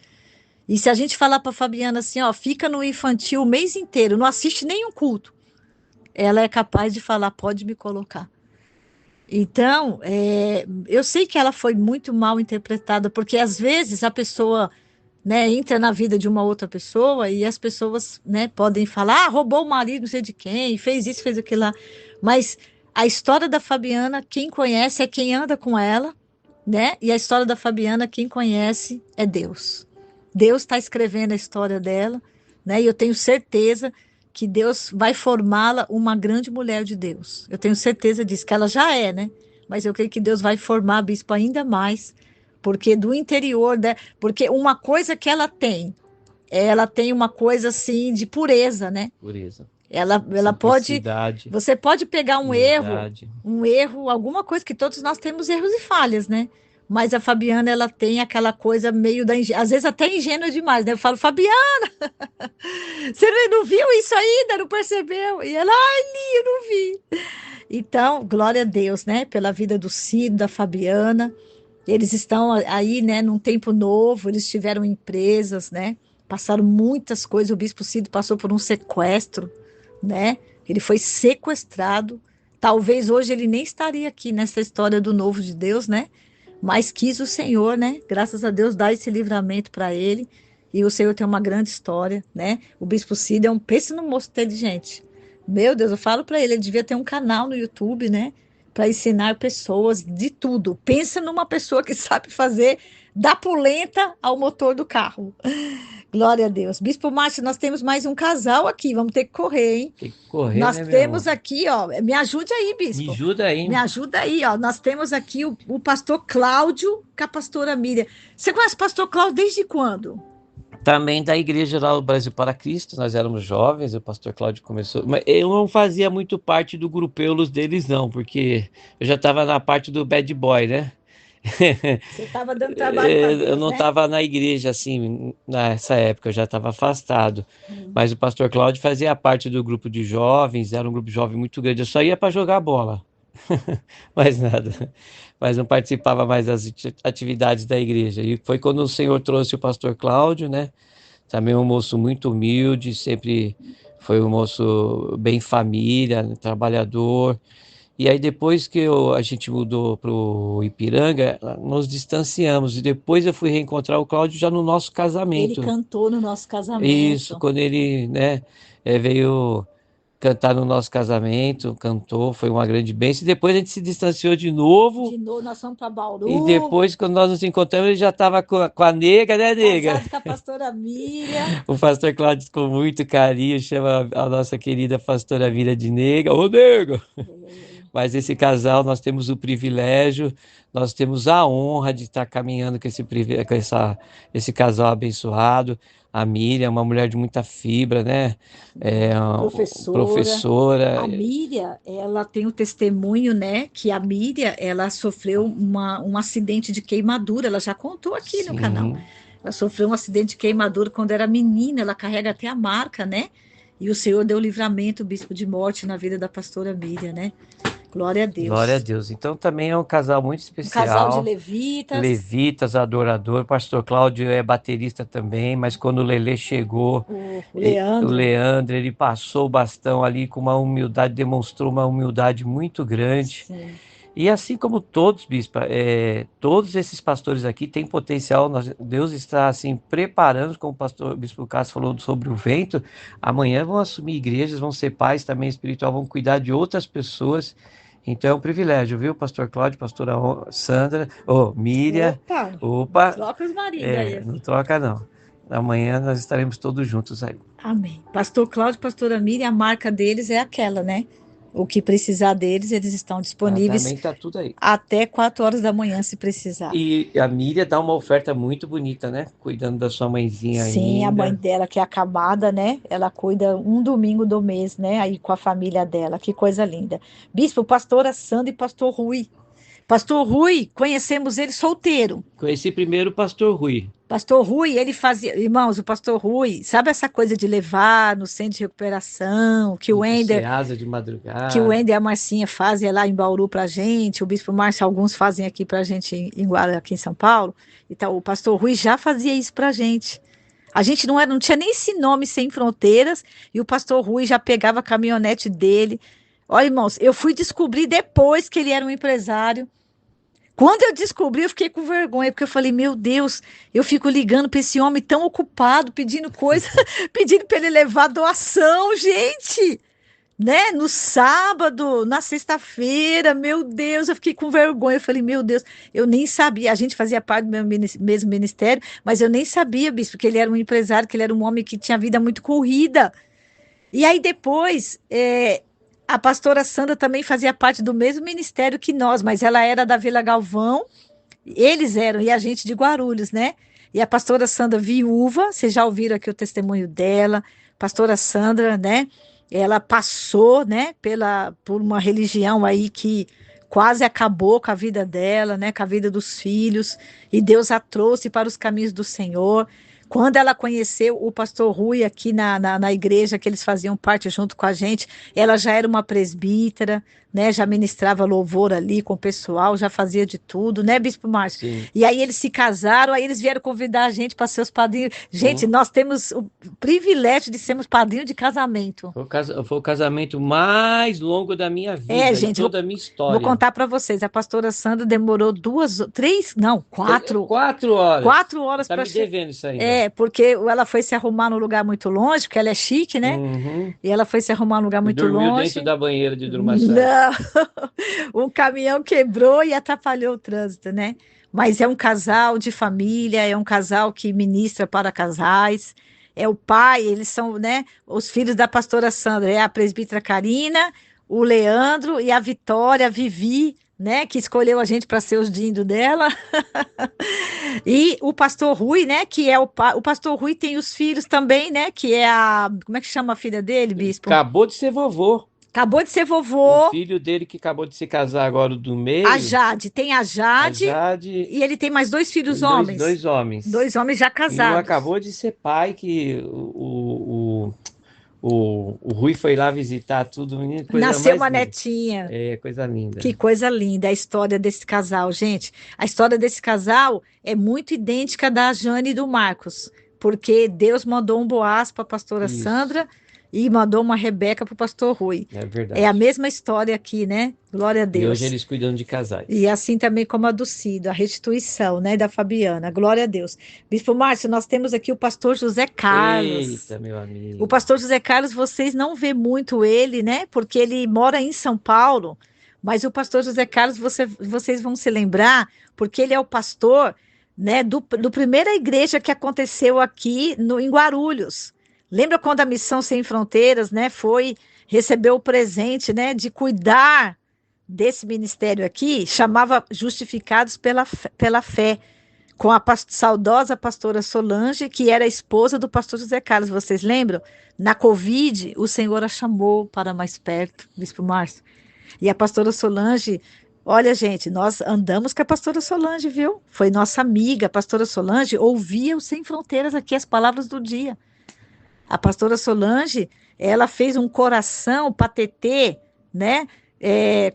E se a gente falar para Fabiana assim, ó, fica no infantil o mês inteiro, não assiste nenhum culto, ela é capaz de falar, pode me colocar. Então, eu sei que ela foi muito mal interpretada, porque às vezes a pessoa, né, entra na vida de uma outra pessoa e as pessoas, né, podem falar, roubou o marido, não sei de quem, fez isso, fez aquilo lá. Mas a história da Fabiana, quem conhece é quem anda com ela, né? E a história da Fabiana, quem conhece é Deus. Deus está escrevendo a história dela, né? E eu tenho certeza que Deus vai formá-la uma grande mulher de Deus. Eu tenho certeza disso, que ela já é, né? Mas eu creio que Deus vai formar a bispo ainda mais, porque do interior, né? Porque uma coisa que ela tem uma coisa assim de pureza, né? Pureza. Ela pode, você pode pegar um erro, alguma coisa, que todos nós temos erros e falhas, né? Mas a Fabiana, ela tem aquela coisa meio às vezes até ingênua demais, né? Eu falo, Fabiana, você não viu isso ainda, não percebeu? E ela, ai, Li, eu não vi. Então, glória a Deus, né? Pela vida do Cid, da Fabiana. Eles estão aí, né, num tempo novo, eles tiveram empresas, né? Passaram muitas coisas. O Bispo Cido passou por um sequestro, né? Ele foi sequestrado. Talvez hoje ele nem estaria aqui nessa história do novo de Deus, né? Mas quis o Senhor, né? Graças a Deus, dar esse livramento para ele. E o Senhor tem uma grande história, né? O Bispo Cido é um péssimo moço inteligente. Meu Deus, eu falo para ele devia ter um canal no YouTube, né? Para ensinar pessoas de tudo. Pensa numa pessoa que sabe fazer da polenta ao motor do carro. Glória a Deus. Bispo Márcio, nós temos mais um casal aqui. Vamos ter que correr, hein? Tem que correr, nós né, temos aqui, ó. Me ajude aí, bispo. Me ajuda aí. Me ajuda aí, ó. Nós temos aqui o pastor Cláudio com a pastora Miriam. Você conhece o pastor Cláudio desde quando? Também da Igreja lá do Brasil para Cristo, nós éramos jovens, o pastor Cláudio começou, mas eu não fazia muito parte do grupeulos deles não, porque eu já estava na parte do bad boy, né? Você estava dando trabalho para Deus, eu não né? estava na igreja assim, nessa época, eu já estava afastado, mas o pastor Cláudio fazia parte do grupo de jovens, era um grupo jovem muito grande, eu só ia para jogar bola, mais nada, mas não participava mais das atividades da igreja. E foi quando o Senhor trouxe o pastor Cláudio, né? Também um moço muito humilde, sempre foi um moço bem família, trabalhador. E aí depois que a gente mudou para o Ipiranga, nos distanciamos. E depois eu fui reencontrar o Cláudio já no nosso casamento. Ele cantou no nosso casamento. Isso, quando ele, né, veio cantar no nosso casamento, cantou, foi uma grande bênção. E depois a gente se distanciou de novo. De novo, nós fomos para Bauru. E depois, quando nós nos encontramos, ele já estava com a nega, né, nega? Casado com a pastora Miriam. O pastor Cláudio, com muito carinho, chama a nossa querida pastora Miriam de nega. Ô, nega! Mas esse casal, nós temos o privilégio, nós temos a honra de estar caminhando com esse casal abençoado. A Miriam, uma mulher de muita fibra, né? Professora. A Miriam, ela tem o testemunho, né? Que a Miriam, ela sofreu um acidente de queimadura. Ela já contou aqui no canal. Ela sofreu um acidente de queimadura quando era menina. Ela carrega até a marca, né? E o Senhor deu livramento, bispo, de morte na vida da pastora Miriam, né? Glória a Deus. Glória a Deus. Então também é um casal muito especial. Um casal de levitas. Levitas, adorador. O pastor Cláudio é baterista também, mas quando o Lelê chegou, o Leandro, ele passou o bastão ali com uma humildade, demonstrou uma humildade muito grande. Sim. E assim como todos, bispa, todos esses pastores aqui têm potencial. Deus está assim preparando, como o bispo Cássio falou sobre o vento. Amanhã vão assumir igrejas, vão ser pais também espiritual, vão cuidar de outras pessoas. Então é um privilégio, viu, pastor Cláudio, pastora Sandra, Miriam. Opa. Troca os maridos aí. Não troca não. Amanhã nós estaremos todos juntos aí. Amém. Pastor Cláudio, pastora Miriam, a marca deles é aquela, né? O que precisar deles, eles estão disponíveis. Também tá tudo aí. Até 4 horas da manhã, se precisar. E a Miriam dá uma oferta muito bonita, né? Cuidando da sua mãezinha. Sim, ainda. A mãe dela, que é acamada, né? Ela cuida um domingo do mês, né? Aí com a família dela. Que coisa linda. Bispo, pastora Sandra e pastor Rui. Pastor Rui, conhecemos ele solteiro. Conheci primeiro o pastor Rui. Pastor Rui, ele fazia... Irmãos, o pastor Rui, sabe essa coisa de levar no centro de recuperação, que o Wender... de madrugada. Que o Wender e a Marcinha fazem lá em Bauru pra gente, o Bispo Márcio, alguns fazem aqui pra gente aqui em São Paulo. Então, o pastor Rui já fazia isso pra gente. A gente não tinha nem esse nome Sem Fronteiras, e o pastor Rui já pegava a caminhonete dele. Olha, irmãos, eu fui descobrir depois que ele era um empresário. Quando eu descobri, eu fiquei com vergonha, porque eu falei, meu Deus, eu fico ligando para esse homem tão ocupado, pedindo coisa, pedindo para ele levar doação, gente, né? No sábado, na sexta-feira, meu Deus, eu fiquei com vergonha. Eu falei, meu Deus, eu nem sabia, a gente fazia parte do mesmo ministério, mas eu nem sabia, bispo, que ele era um empresário, que ele era um homem que tinha vida muito corrida. E aí depois, a pastora Sandra também fazia parte do mesmo ministério que nós, mas ela era da Vila Galvão, eles eram, e a gente de Guarulhos, né? E a pastora Sandra viúva, vocês já ouviram aqui o testemunho dela, pastora Sandra, né? Ela passou, né, por uma religião aí que quase acabou com a vida dela, né, com a vida dos filhos, e Deus a trouxe para os caminhos do Senhor. Quando ela conheceu o pastor Rui aqui na igreja, que eles faziam parte junto com a gente, ela já era uma presbítera, né? Já ministrava louvor ali com o pessoal, já fazia de tudo, né, Bispo Márcio? Sim. E aí eles se casaram, aí eles vieram convidar a gente para ser os padrinhos. Gente, nós temos o privilégio de sermos padrinhos de casamento. Foi o casamento mais longo da minha vida, gente, de toda a minha história. Vou contar para vocês, a pastora Sandra demorou 4 horas. 4 horas para me chegar. Devendo isso aí. Porque ela foi se arrumar num lugar muito longe, porque ela é chique, né? E ela foi se arrumar num lugar muito longe. Dormiu dentro da banheira de Drumaçá. Não, um caminhão quebrou e atrapalhou o trânsito, né? Mas é um casal de família, é um casal que ministra para casais. É o pai, eles são, né? Os filhos da pastora Sandra, é a presbítera Karina, o Leandro e a Vitória, a Vivi, né, que escolheu a gente para ser os dindos dela. E o pastor Rui, né, que é o pastor Rui tem os filhos também, né, que é como é que chama a filha dele, bispo? Acabou de ser vovô. Acabou de ser vovô. O filho dele que acabou de se casar agora do meio. A Jade, tem a Jade. E ele tem mais 2 filhos homens. 2 homens. 2 homens já casados. E acabou de ser pai, que o Rui foi lá visitar tudo. Nasceu uma netinha. Coisa linda. Que coisa linda a história desse casal, gente. A história desse casal é muito idêntica da Jane e do Marcos, porque Deus mandou um Boaz para a pastora Sandra, e mandou uma Rebeca para o pastor Rui. É verdade. É a mesma história aqui, né? Glória a Deus. E hoje eles cuidam de casais. E assim também como a do Cido, a restituição, né, da Fabiana. Glória a Deus. Bispo Márcio, nós temos aqui o pastor José Carlos. Eita, meu amigo. O pastor José Carlos, vocês não vê muito ele, né? Porque ele mora em São Paulo. Mas o pastor José Carlos, vocês vão se lembrar, porque ele é o pastor, né, do primeira igreja que aconteceu aqui em Guarulhos. Lembra quando a Missão Sem Fronteiras, né, recebeu o presente, né, de cuidar desse ministério aqui? Chamava Justificados pela Fé, com a saudosa pastora Solange, que era a esposa do pastor José Carlos. Vocês lembram? Na Covid, o Senhor a chamou para mais perto, Bispo Márcio. E a pastora Solange, olha, gente, nós andamos com a pastora Solange, viu? Foi nossa amiga, a pastora Solange, ouvia o Sem Fronteiras aqui, as palavras do dia. A pastora Solange, ela fez um coração para TT, né?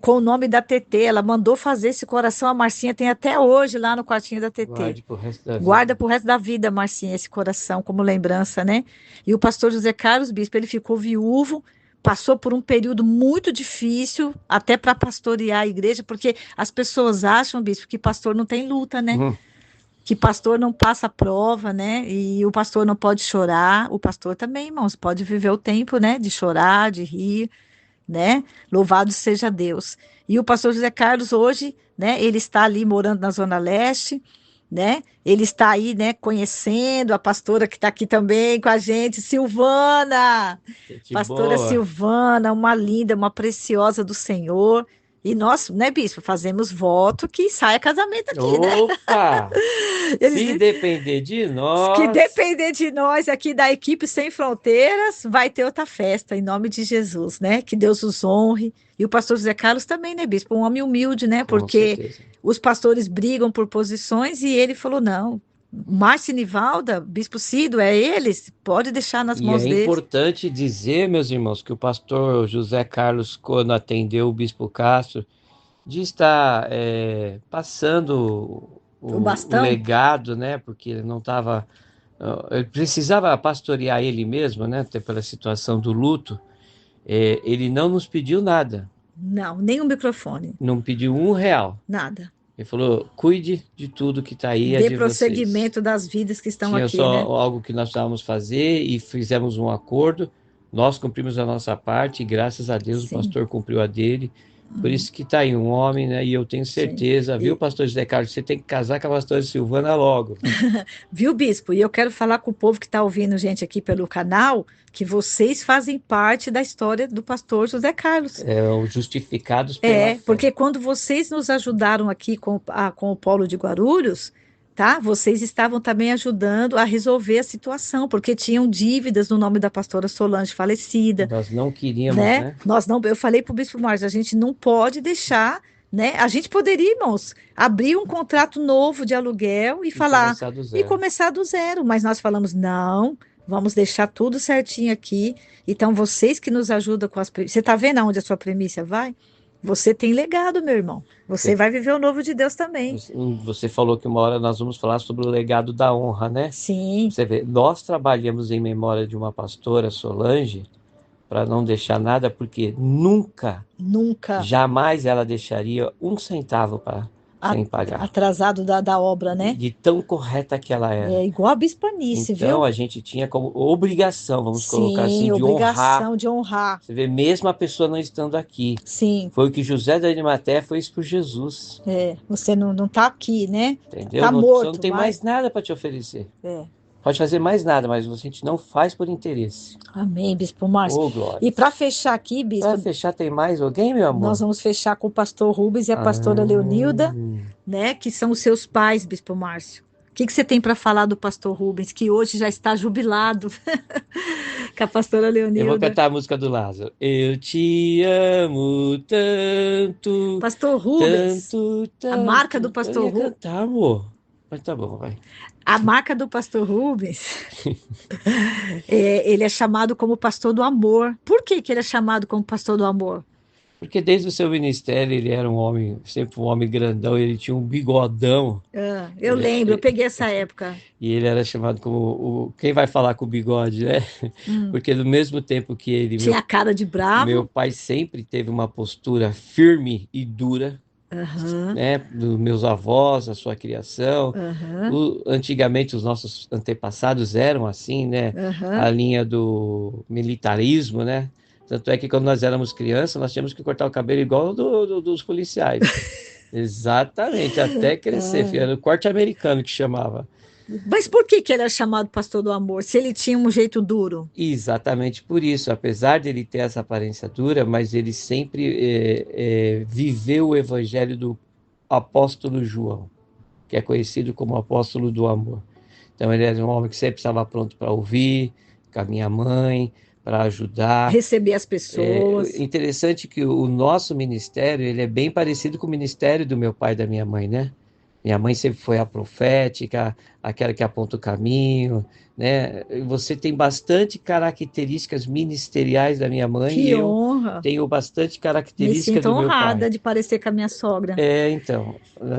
Com o nome da TT. Ela mandou fazer esse coração. A Marcinha tem até hoje lá no quartinho da TT. Guarde pro resto da vida. Guarda pro resto da vida, Marcinha, esse coração como lembrança, né? E o pastor José Carlos Bispo, ele ficou viúvo, passou por um período muito difícil, até para pastorear a igreja, porque as pessoas acham, Bispo, que pastor não tem luta, né? Que pastor não passa prova, né? E o pastor não pode chorar. O pastor também, irmãos, pode viver o tempo, né? De chorar, de rir, né? Louvado seja Deus. E o pastor José Carlos hoje, né? Ele está ali morando na Zona Leste, né? Ele está aí, né? Conhecendo a pastora que está aqui também com a gente, Silvana. Gente Pastora boa. Silvana, uma linda, uma preciosa do Senhor. E nós, né, bispo, fazemos voto que saia casamento aqui, né? Opa! Eles Se depender de nós. que depender de nós aqui da equipe Sem Fronteiras, vai ter outra festa, em nome de Jesus, né? Que Deus os honre. E o pastor José Carlos também, né, bispo? Um homem humilde, né? Com Porque certeza. os pastores brigam por posições e ele falou: não, Márcio e Nivalda, bispo Cido, é eles, pode deixar nas E mãos é deles. importante dizer, meus irmãos, que o pastor José Carlos, quando atendeu o bispo Castro, de estar passando O bastão? o legado, né? Porque ele não estava. Ele precisava pastorear ele mesmo, né? Até pela situação do luto. Ele não nos pediu nada, Não, nem um microfone, não pediu R$ 1. nada. Ele falou: cuide de tudo que está aí, é Dê de vocês. prosseguimento das vidas que estão Tinha aqui, só né? algo que nós precisávamos fazer e fizemos um acordo. Nós cumprimos a nossa parte e graças a Deus Sim. o pastor cumpriu a dele. Por isso que está aí um homem, né? E eu tenho certeza, Sim. viu, pastor José Carlos, você tem que casar com a pastora Silvana logo. Viu, bispo? E eu quero falar com o povo que está ouvindo gente aqui pelo canal, que vocês fazem parte da história do pastor José Carlos. Os justificados pela fé. Porque quando vocês nos ajudaram aqui com o Polo de Guarulhos, tá? Vocês estavam também ajudando a resolver a situação, porque tinham dívidas no nome da pastora Solange falecida. Nós não queríamos, Né? né? Nós não, eu falei para o Bispo Márcio, a gente não pode deixar, né? A gente poderia, irmãos, abrir um contrato novo de aluguel e falar Começar do e zero. começar do zero, mas nós falamos não, vamos deixar tudo certinho aqui. Então vocês que nos ajudam com as, você está vendo aonde a sua premissa vai? Você tem legado, meu irmão. Você vai viver o novo de Deus também. Você falou que uma hora nós vamos falar sobre o legado da honra, né? Sim. Você vê, nós trabalhamos em memória de uma pastora, Solange, para não deixar nada, porque nunca, jamais ela deixaria R$ 1 para sem pagar. Atrasado da obra, né? De tão correta que ela era. É igual a bispanice, viu? Então a gente tinha como obrigação, vamos colocar assim, de obrigação de honrar. Você vê, mesmo a pessoa não estando aqui. Sim. Foi o que José da Arimateia fez por Jesus. Você não está aqui, né? Entendeu? Tá morto, você não tem mais nada para te oferecer. Pode fazer mais nada, mas a gente não faz por interesse. Amém, Bispo Márcio. Oh, glória. E para fechar aqui, Bispo... Para fechar, tem mais alguém, meu amor? Nós vamos fechar com o pastor Rubens e a pastora Leonilda, né? Que são os seus pais, Bispo Márcio. O que você tem para falar do pastor Rubens, que hoje já está jubilado com a pastora Leonilda? Eu vou cantar a música do Lázaro. Eu te amo tanto. Pastor Rubens, tanto. A marca do pastor Rubens. Eu ia cantar, amor. Mas tá bom, vai. A marca do pastor Rubens, ele é chamado como pastor do amor. Por que ele é chamado como pastor do amor? Porque desde o seu ministério ele era um homem, sempre um homem grandão, ele tinha um bigodão. Eu lembro, eu peguei essa época. E ele era chamado como quem vai falar com o bigode, né? Porque no mesmo tempo que ele, Tinha a cara de meu bravo. pai sempre teve uma postura firme e dura, Aham, né? Dos meus avós, a sua criação. aham, Antigamente os nossos antepassados eram assim, né? A aham. linha do militarismo, né? Tanto é que quando nós éramos crianças, nós tínhamos que cortar o cabelo igual dos policiais. Exatamente, até crescer, filho. Era o corte americano que chamava. Mas por que que ele era chamado pastor do amor, se ele tinha um jeito duro? Exatamente por isso, apesar de ele ter essa aparência dura, mas ele sempre viveu o evangelho do apóstolo João, que é conhecido como apóstolo do amor. Então ele era um homem que sempre estava pronto para ouvir, com a minha mãe, para ajudar. Receber as pessoas. Interessante que o nosso ministério ele é bem parecido com o ministério do meu pai e da minha mãe, né? Minha mãe sempre foi a profética, aquela que aponta o caminho, né? Você tem bastante características ministeriais da minha mãe e Que eu honra! tenho bastante Me característica sinto do meu pai. honrada de parecer com a minha sogra. Então,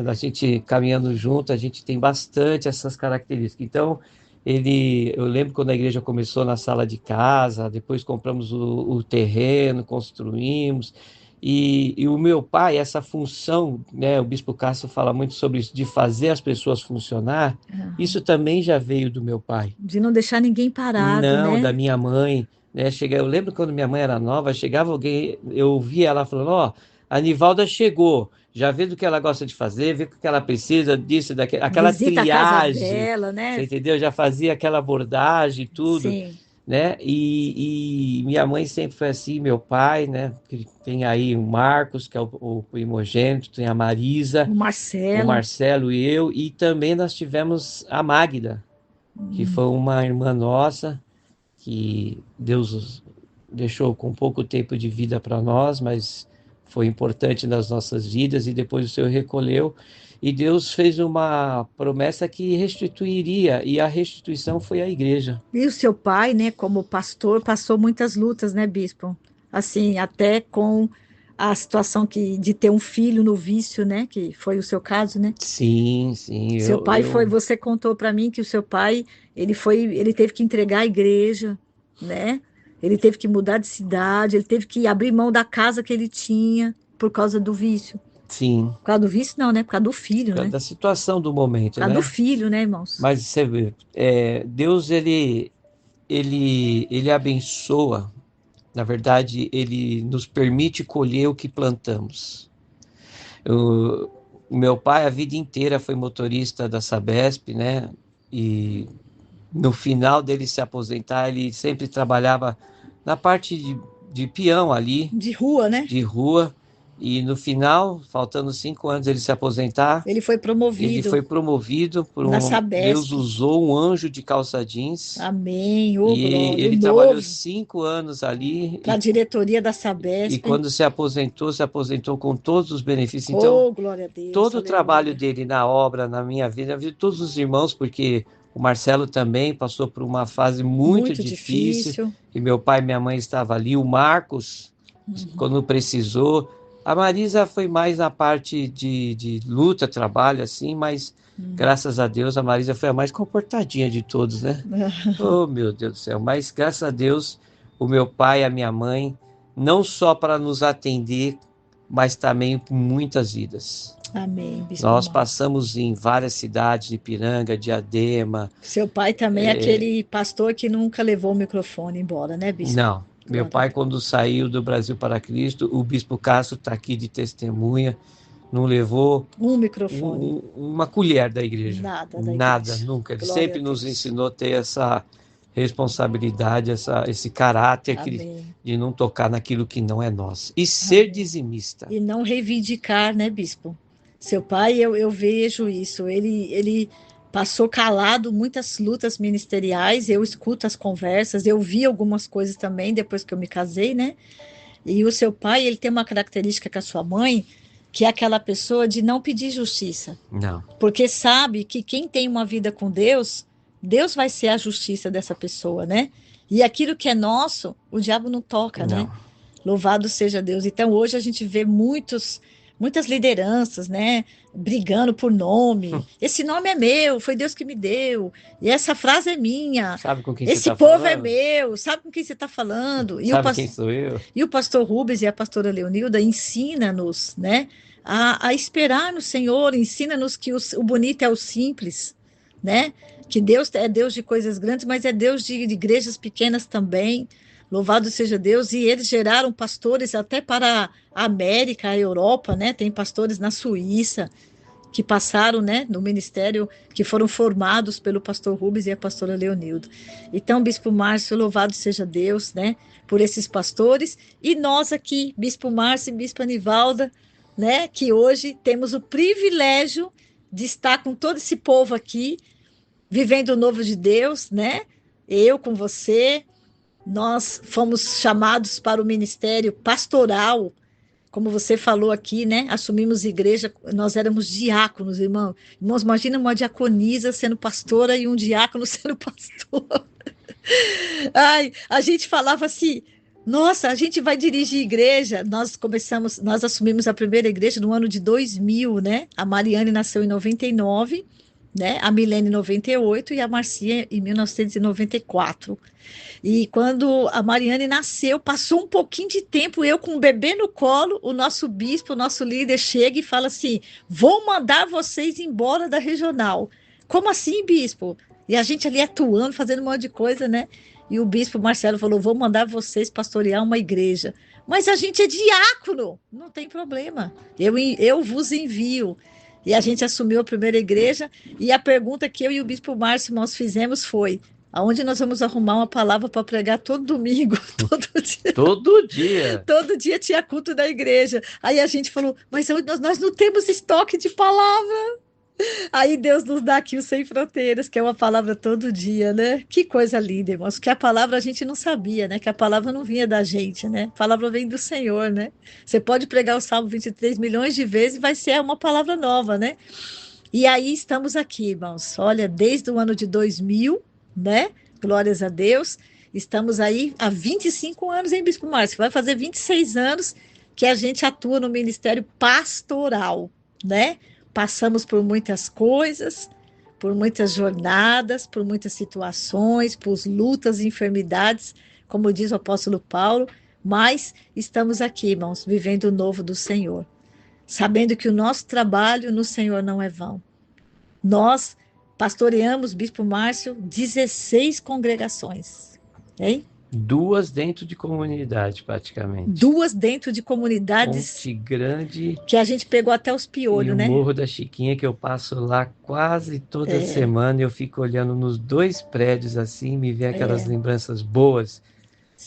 a gente caminhando junto, a gente tem bastante essas características. Então, eu lembro quando a igreja começou na sala de casa, depois compramos o terreno, construímos, e o meu pai, essa função, né, o Bispo Cássio fala muito sobre isso, de fazer as pessoas funcionar, isso também já veio do meu pai. De não deixar ninguém parado, Não, da né? minha mãe, né? Eu lembro quando minha mãe era nova, chegava alguém, eu ouvia ela falando, ó, a Nivalda chegou, já vê do que ela gosta de fazer, vê o que ela precisa disso, daquilo, aquela Visita a casa triagem, dela, você né? entendeu? Já fazia aquela abordagem, tudo, Sim. né? E minha mãe sempre foi assim, meu pai, né? Que tem aí o Marcos, que é o primogênito, tem a Marisa, O o Marcelo. Marcelo e eu, e também nós tivemos a Magda, que foi uma irmã nossa, que Deus deixou com pouco tempo de vida para nós, mas foi importante nas nossas vidas e depois o Senhor recolheu e Deus fez uma promessa que restituiria e a restituição foi a igreja. E o seu pai, né, como pastor, passou muitas lutas, né, bispo? Assim, até com a situação de ter um filho no vício, né, que foi o seu caso, né? Sim, sim, Seu pai foi, você contou para mim que o seu pai, ele teve que entregar a igreja, né? Ele teve que mudar de cidade, ele teve que abrir mão da casa que ele tinha por causa do vício. sim, Por causa do vício, não, né? Por causa do por filho, causa né? da situação do Por momento, causa do né? filho, né, irmãos? Mas você vê, Deus ele abençoa, na verdade, ele nos permite colher o que plantamos. O meu pai, a vida inteira, foi motorista da Sabesp, né? E no final dele se aposentar, ele sempre trabalhava na parte de peão ali, De rua, né? de rua. E no final, faltando 5 anos ele se aposentar, Ele foi ele promovido foi promovido por na Deus Sabesp. usou um anjo de calça jeans. Amém, ô E glória, o ele trabalhou novo 5 anos ali para a diretoria da e Sabesp. quando se aposentou com todos os benefícios. Então, Oh, glória a Deus, todo o trabalho aleluia. dele na obra, na minha vida de todos os irmãos, porque o Marcelo também passou por uma fase muito Muito difícil, difícil. e meu pai e minha mãe estavam ali, o Marcos, quando precisou, a Marisa foi mais na parte de luta, trabalho, assim, mas graças a Deus a Marisa foi a mais comportadinha de todos, né? Oh, meu Deus do céu, mas graças a Deus, o meu pai e a minha mãe, não só para nos atender, mas também por muitas vidas. Amém, Bispo Nós Márcio. passamos em várias cidades de Ipiranga, Diadema. Seu pai também é aquele pastor que nunca levou o microfone embora, né, Bispo? Não, meu Glória a pai, Deus. quando saiu do Brasil para Cristo, o Bispo Castro está aqui de testemunha, não levou Um microfone, uma colher da igreja. nada da Nada, igreja. nunca. Ele Glória sempre a nos Deus. ensinou a ter essa responsabilidade, esse caráter Amém. de não tocar naquilo que não é nosso. E ser dizimista. E não reivindicar, né, Bispo? Seu pai, eu vejo isso. Ele passou calado muitas lutas ministeriais. Eu escuto as conversas, eu vi algumas coisas também depois que eu me casei, né? E o seu pai, ele tem uma característica com a sua mãe, que é aquela pessoa de não pedir justiça. Não. Porque sabe que quem tem uma vida com Deus, Deus vai ser a justiça dessa pessoa, né? E aquilo que é nosso, o diabo não toca, né? Não. Louvado seja Deus. Então, hoje a gente vê muitas lideranças, né, brigando por nome. Esse nome é meu, foi Deus que me deu. E essa frase é minha. Sabe com quem você Esse está povo é falando? meu. Sabe com quem você está falando? Sabe quem sou eu? E o pastor Rubens e a pastora Leonilda ensina-nos, né, a esperar no Senhor, ensina-nos que o bonito é o simples, né? Que Deus é Deus de coisas grandes, mas é Deus de igrejas pequenas também. Louvado seja Deus. E eles geraram pastores até para a América, a Europa, né? Tem pastores na Suíça que passaram, né, no ministério, que foram formados pelo pastor Rubens e a pastora Leonildo. Então, Bispo Márcio, louvado seja Deus, né, por esses pastores, e nós aqui, Bispo Márcio e Bispo Anivalda, né, que hoje temos o privilégio de estar com todo esse povo aqui, vivendo o novo de Deus, né, eu com você, nós fomos chamados para o ministério pastoral, como você falou aqui, né? Assumimos igreja, nós éramos diáconos, irmão. Irmãos, imagina uma diaconisa sendo pastora e um diácono sendo pastor. Ai, a gente falava assim, nossa, a gente vai dirigir igreja. Nós assumimos a primeira igreja no ano de 2000, né? A Mariane nasceu em 99, né? A Milene em 98 e a Marcia em 1994. E quando a Mariane nasceu, passou um pouquinho de tempo, eu com o bebê no colo, o nosso bispo, o nosso líder chega e fala assim: vou mandar vocês embora da regional. Como assim, bispo? E a gente ali atuando, fazendo um monte de coisa, né? E o bispo Marcelo falou: vou mandar vocês pastorear uma igreja. Mas a gente é diácono, não tem problema. Eu vos envio. E a gente assumiu a primeira igreja. E a pergunta que eu e o bispo Márcio nós fizemos foi: aonde nós vamos arrumar uma palavra para pregar todo domingo, todo dia? Todo dia. Todo dia tinha culto da igreja. Aí a gente falou, mas nós não temos estoque de palavra. Aí Deus nos dá aqui o Sem Fronteiras, que é uma palavra todo dia, né? Que coisa linda, irmãos. Que a palavra a gente não sabia, né? Que a palavra não vinha da gente, né? A palavra vem do Senhor, né? Você pode pregar o Salmo 23 milhões de vezes e vai ser uma palavra nova, né? E aí estamos aqui, irmãos. Olha, desde o ano de 2000, né? Glórias a Deus. Estamos aí há 25 anos, hein, Bispo Márcio? Vai fazer 26 anos que a gente atua no ministério pastoral, né? Passamos por muitas coisas, por muitas jornadas, por muitas situações, por lutas e enfermidades, como diz o apóstolo Paulo, mas estamos aqui, irmãos, vivendo o novo do Senhor, sabendo que o nosso trabalho no Senhor não é vão. Nós pastoreamos, Bispo Márcio, 16 congregações, hein? 2 dentro de comunidade, praticamente. 2 dentro de comunidades. Ponte Grande. Que a gente pegou até os piolhos, né? E o Morro da Chiquinha, que eu passo lá quase toda semana. Eu fico olhando nos 2 prédios assim, me vê aquelas lembranças boas,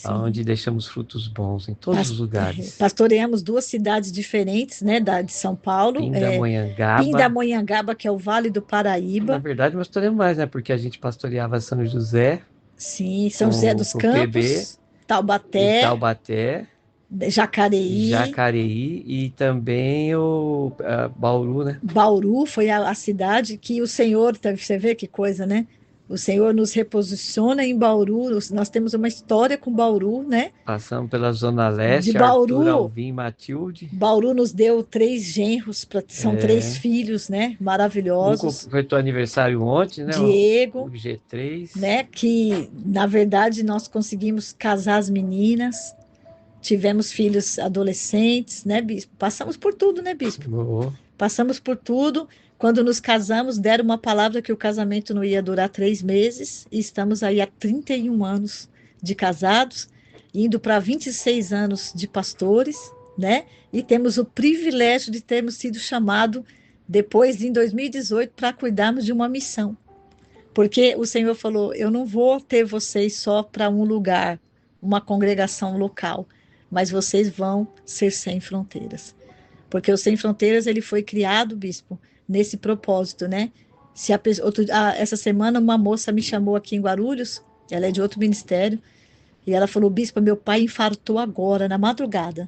onde deixamos frutos bons em todos os lugares. Pastoreamos 2 cidades diferentes, né, de São Paulo. Pindamonhangaba, que é o Vale do Paraíba. Na verdade, nós pastoreamos mais, né? Porque a gente pastoreava São José. Sim, São José dos Campos, Taubaté, Jacareí e também o Bauru, né? Bauru foi a cidade que o Senhor, você vê que coisa, né? O Senhor nos reposiciona em Bauru. Nós temos uma história com Bauru, né? Passamos pela Zona Leste, de Bauru, Arthur, Alvim, Matilde. Bauru nos deu 3 genros, são 3 filhos, né? Maravilhosos. Foi teu aniversário ontem, né? Diego, o G3. Né? Que, na verdade, nós conseguimos casar as meninas, tivemos filhos adolescentes, né, Bispo? Passamos por tudo, né, Bispo? Passamos por tudo. Quando nos casamos, deram uma palavra que o casamento não ia durar 3 meses, e estamos aí há 31 anos de casados, indo para 26 anos de pastores, né? E temos o privilégio de termos sido chamados, depois, em 2018, para cuidarmos de uma missão. Porque o Senhor falou, eu não vou ter vocês só para um lugar, uma congregação local, mas vocês vão ser sem fronteiras. Porque o Sem Fronteiras, ele foi criado, Bispo, nesse propósito, né? Essa semana uma moça me chamou aqui em Guarulhos, ela é de outro ministério, e ela falou, Bispo, meu pai infartou agora, na madrugada.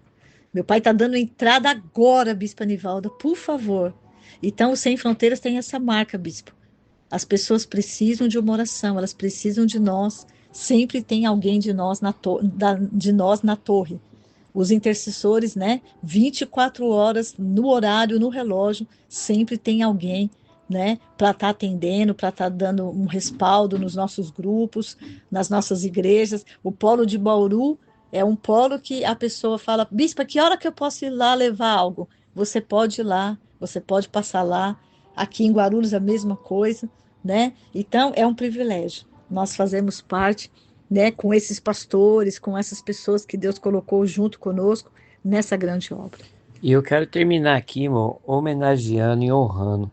Meu pai está dando entrada agora, Bispo Anivalda, por favor. Então, o Sem Fronteiras tem essa marca, Bispo. As pessoas precisam de uma oração, elas precisam de nós. Sempre tem alguém de nós na torre, os intercessores, né? 24 horas no horário, no relógio, sempre tem alguém, né? Para estar atendendo, para estar dando um respaldo nos nossos grupos, nas nossas igrejas. O polo de Bauru é um polo que a pessoa fala, bispa, que hora que eu posso ir lá levar algo? Você pode ir lá, você pode passar lá. Aqui em Guarulhos a mesma coisa, né? Então é um privilégio. Nós fazemos parte, né, com esses pastores, com essas pessoas que Deus colocou junto conosco nessa grande obra. E eu quero terminar aqui, irmão, homenageando e honrando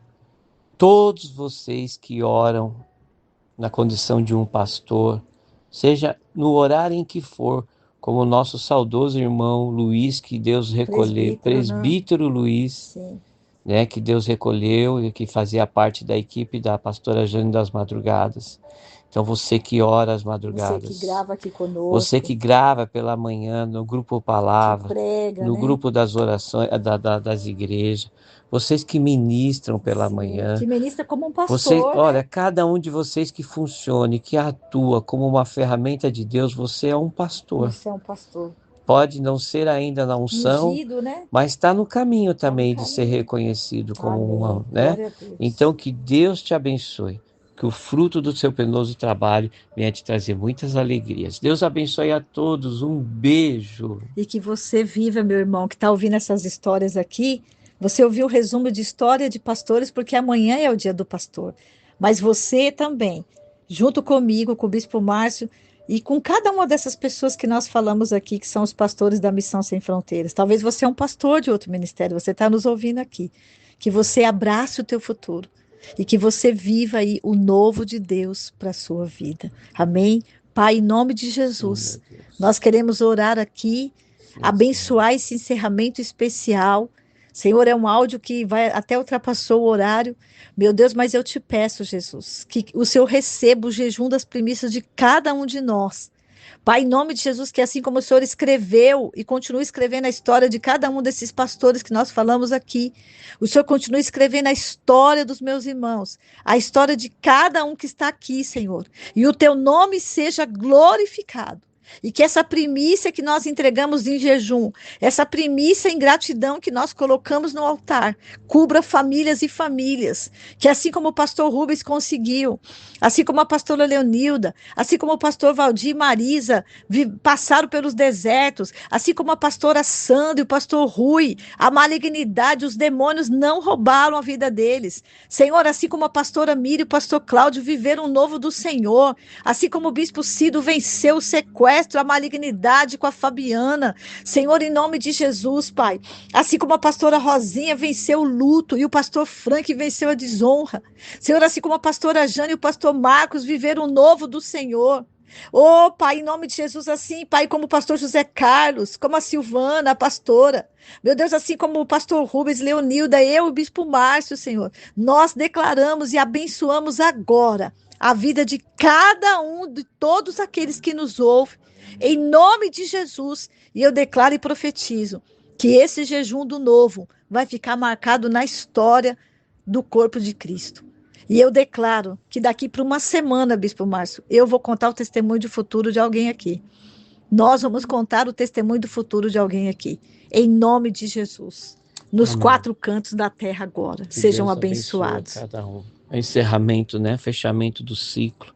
todos vocês que oram na condição de um pastor, seja no horário em que for, como o nosso saudoso irmão Luiz, que Deus recolheu, presbítero Luiz, Sim. né, que Deus recolheu e que fazia parte da equipe da pastora Jane das Madrugadas. Então você que ora às madrugadas, você que grava aqui conosco, você que grava pela manhã no grupo Palavra, prega, no né? grupo das orações das igrejas, vocês que ministram pela manhã, que ministra como um pastor, você, olha, né? cada um de vocês que funcione, que atua como uma ferramenta de Deus, você é um pastor. Você é um pastor. Pode não ser ainda na unção, ungido, né? mas está no caminho também de ser reconhecido como uma, né? Então que Deus te abençoe, que o fruto do seu penoso trabalho venha te trazer muitas alegrias. Deus abençoe a todos, um beijo. E que você viva, meu irmão, que está ouvindo essas histórias aqui. Você ouviu o resumo de história de pastores, porque amanhã é o dia do pastor. Mas você também, junto comigo, com o Bispo Márcio, e com cada uma dessas pessoas que nós falamos aqui, que são os pastores da Missão Sem Fronteiras. Talvez você é um pastor de outro ministério, você está nos ouvindo aqui. Que você abrace o teu futuro e que você viva aí o novo de Deus para a sua vida. Amém? Pai, em nome de Jesus, nós queremos orar aqui, abençoar esse encerramento especial. Senhor, é um áudio que vai até ultrapassou o horário. Meu Deus, mas eu te peço, Jesus, que o Senhor receba o jejum das primícias de cada um de nós. Pai, em nome de Jesus, que assim como o Senhor escreveu e continua escrevendo a história de cada um desses pastores que nós falamos aqui, o Senhor continua escrevendo a história dos meus irmãos, a história de cada um que está aqui, Senhor, e o teu nome seja glorificado. E que essa primícia que nós entregamos em jejum, essa primícia em gratidão que nós colocamos no altar, cubra famílias e famílias. Que assim como o pastor Rubens conseguiu, assim como a pastora Leonilda, assim como o pastor Valdir e Marisa passaram pelos desertos, assim como a pastora Sandra e o pastor Rui, a malignidade, os demônios não roubaram a vida deles. Senhor, assim como a pastora Miriam e o pastor Cláudio viveram o novo do Senhor, assim como o bispo Cido venceu o sequestro, a malignidade com a Fabiana. Senhor, em nome de Jesus, Pai. Assim como a pastora Rosinha venceu o luto e o pastor Frank venceu a desonra. Senhor, assim como a pastora Jane e o pastor Marcos viveram o novo do Senhor. Oh, Pai, em nome de Jesus, assim, Pai, como o pastor José Carlos, como a Silvana, a pastora. Meu Deus, assim como o pastor Rubens, Leonilda, eu e o bispo Márcio, Senhor. Nós declaramos e abençoamos agora a vida de cada um, de todos aqueles que nos ouvem, em nome de Jesus. E eu declaro e profetizo que esse jejum do novo vai ficar marcado na história do corpo de Cristo. E eu declaro que daqui para uma semana, Bispo Márcio, eu vou contar o testemunho de futuro de alguém aqui. Nós vamos contar o testemunho do futuro de alguém aqui. Em nome de Jesus. Nos Amém. 4 cantos da terra agora. Que sejam Deus abençoados. Cada um. Encerramento, né? Fechamento do ciclo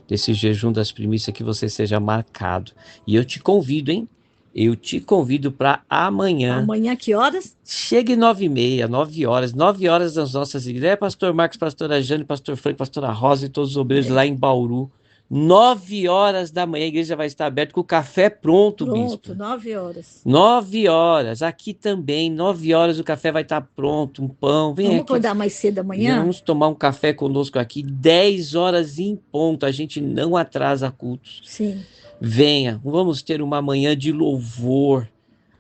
desse jejum das primícias, que você seja marcado. E eu te convido, hein? Eu te convido para amanhã. Amanhã, que horas? Chegue 9h30, 9 horas. 9 horas nas nossas igrejas. Pastor Marcos, pastora Jane, pastor Frank, pastora Rosa e todos os obreiros lá em Bauru. 9 horas da manhã, a igreja vai estar aberta com o café pronto, bispo. 9 horas. 9 horas. Aqui também, 9 horas o café vai estar pronto, um pão. Vamos acordar mais cedo amanhã? Vamos tomar um café conosco aqui, 10 horas em ponto. A gente não atrasa cultos. Sim. Venha, vamos ter uma manhã de louvor.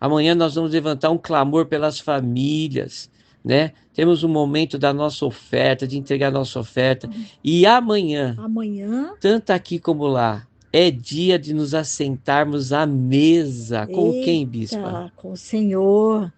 Amanhã nós vamos levantar um clamor pelas famílias, né? Temos um momento da nossa oferta, de entregar a nossa oferta. E amanhã, tanto aqui como lá, é dia de nos assentarmos à mesa. Com quem, bispa? Com o Senhor.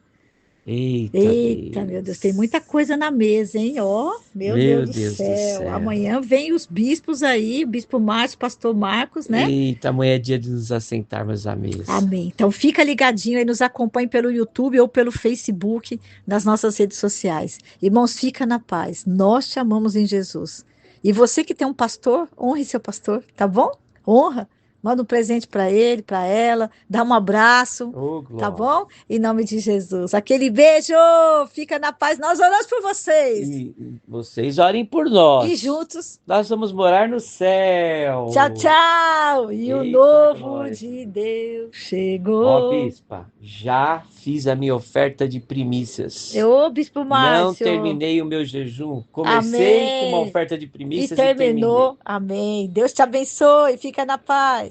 Eita, meu Deus, tem muita coisa na mesa, hein? Ó, meu Deus Meu do Deus do céu. céu. Amanhã vem os bispos aí, o bispo Márcio, pastor Marcos, né? Eita, amanhã é dia de nos assentarmos à mesa. Amém. Então fica ligadinho aí, nos acompanhe pelo YouTube ou pelo Facebook, nas nossas redes sociais. Irmãos, fica na paz. Nós te amamos em Jesus. E você que tem um pastor, honre seu pastor, tá bom? Honra. Manda um presente para ele, para ela, dá um abraço, Ô, tá glória. bom? Em nome de Jesus. Aquele beijo, fica na paz. Nós oramos por vocês. E vocês orem por E nós. juntos, Nós vamos morar no tchau, céu. tchau. E o Eita, novo glória. de Deus Ó, chegou. bispa, já fiz a minha oferta de primícias. Ô, Bispo Não Márcio. terminei o meu jejum. Comecei com uma Amém. oferta de E primícias e terminei. terminou. Amém. Deus te abençoe. Fica na paz.